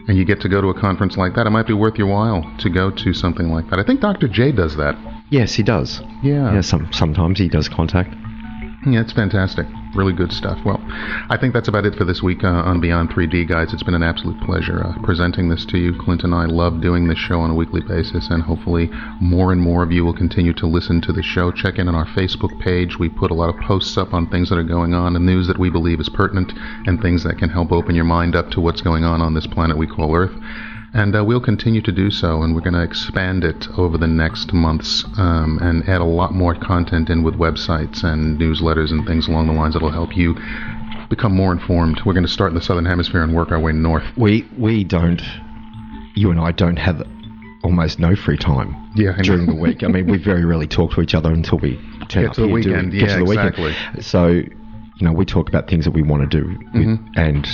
and you get to go to a conference like that, it might be worth your while to go to something like that. I think Dr. J does that. Yes, he does. Yeah. Sometimes he does Contact. Yeah, it's fantastic. Really good stuff. Well, I think that's about it for this week on Beyond 3D, guys. It's been an absolute pleasure presenting this to you. Clint and I love doing this show on a weekly basis, and hopefully more and more of you will continue to listen to the show. Check in on our Facebook page. We put a lot of posts up on things that are going on and news that we believe is pertinent and things that can help open your mind up to what's going on this planet we call Earth. And we'll continue to do so, and we're going to expand it over the next months and add a lot more content in with websites and newsletters and things along the lines that will help you become more informed. We're going to start in the Southern Hemisphere and work our way north. We don't, you and I don't have almost no free time during the week. I mean, we very rarely talk to each other until we get to the weekend. Exactly. So, we talk about things that we want to do. And,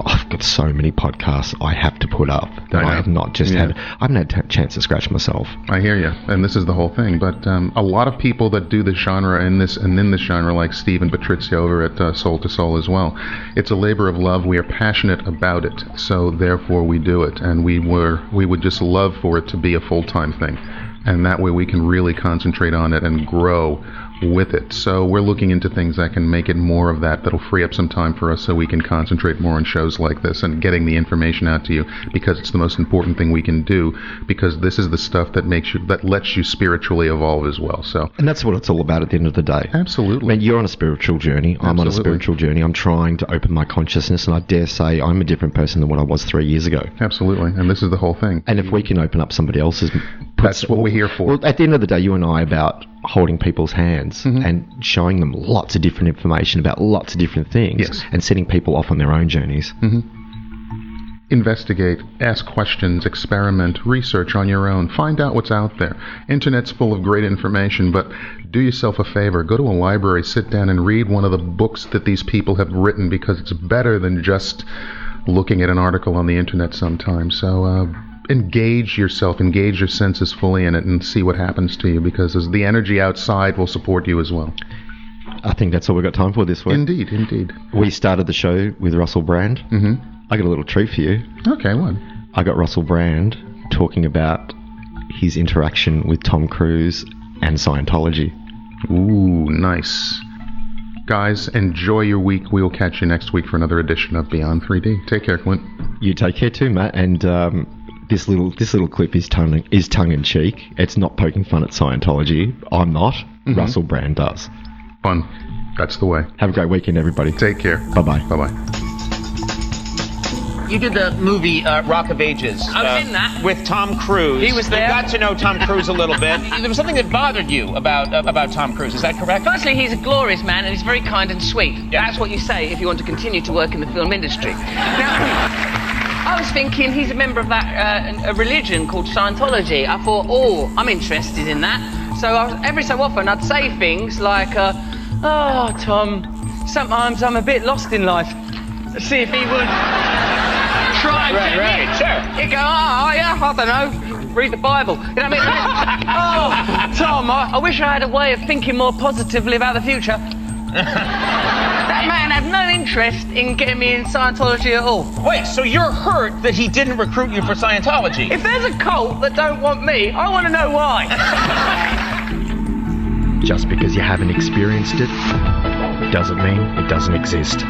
I've got so many podcasts I have to put up that I have not just had, I haven't had a chance to scratch myself. I hear you. And this is the whole thing. But a lot of people that do this genre in this genre, like Steve and Patrizia over at Soul to Soul as well, it's a labor of love. We are passionate about it. So therefore we do it. And we would just love for it to be a full-time thing. And that way we can really concentrate on it and grow with it. So we're looking into things that can make it more of that'll free up some time for us so we can concentrate more on shows like this and getting the information out to you, because it's the most important thing we can do, because this is the stuff that lets you spiritually evolve as well. So, and that's what it's all about at the end of the day. Absolutely. I mean, you're on a spiritual journey. I'm on a spiritual journey. I'm trying to open my consciousness, and I dare say I'm a different person than what I was 3 years ago. Absolutely. And this is the whole thing. And if we can open up somebody else's... That's what we're here for. Well, at the end of the day, you and I about holding people's hands and showing them lots of different information about lots of different things and setting people off on their own journeys. Investigate, ask questions, experiment, research on your own, find out what's out there. Internet's full of great information, but do yourself a favor, go to a library, sit down and read one of the books that these people have written, because it's better than just looking at an article on the internet sometimes. So engage yourself, engage your senses fully in it, and see what happens to you, because the energy outside will support you as well. I think that's all we've got time for this week. Indeed. We started the show with Russell Brand. I got a little treat for you. Okay, what? I got Russell Brand talking about his interaction with Tom Cruise and Scientology. Ooh, nice. Guys, enjoy your week. We will catch you next week for another edition of Beyond 3D. Take care, Clint. You take care too, Matt. And this little clip is tongue in cheek. It's not poking fun at Scientology. I'm not. Russell Brand does. Fun. That's the way. Have a great weekend, everybody. Take care. Bye-bye. Bye-bye. You did the movie Rock of Ages. I was in that. With Tom Cruise. He was there. You got to know Tom Cruise a little bit. There was something that bothered you about Tom Cruise. Is that correct? Firstly, he's a glorious man and he's very kind and sweet. Yeah. That's what you say if you want to continue to work in the film industry. Now, I was thinking he's a member of that a religion called Scientology. I thought, I'm interested in that. So every so often I'd say things like, Tom, sometimes I'm a bit lost in life. See if he would try and get in. Sure. He'd go, yeah, I don't know, read the Bible. You know what I mean? Tom, I wish I had a way of thinking more positively about the future. That man had no interest in getting me in Scientology at all. Wait, so you're hurt that he didn't recruit you for Scientology? If there's a cult that don't want me, I want to know why. Just because you haven't experienced it doesn't mean it doesn't exist.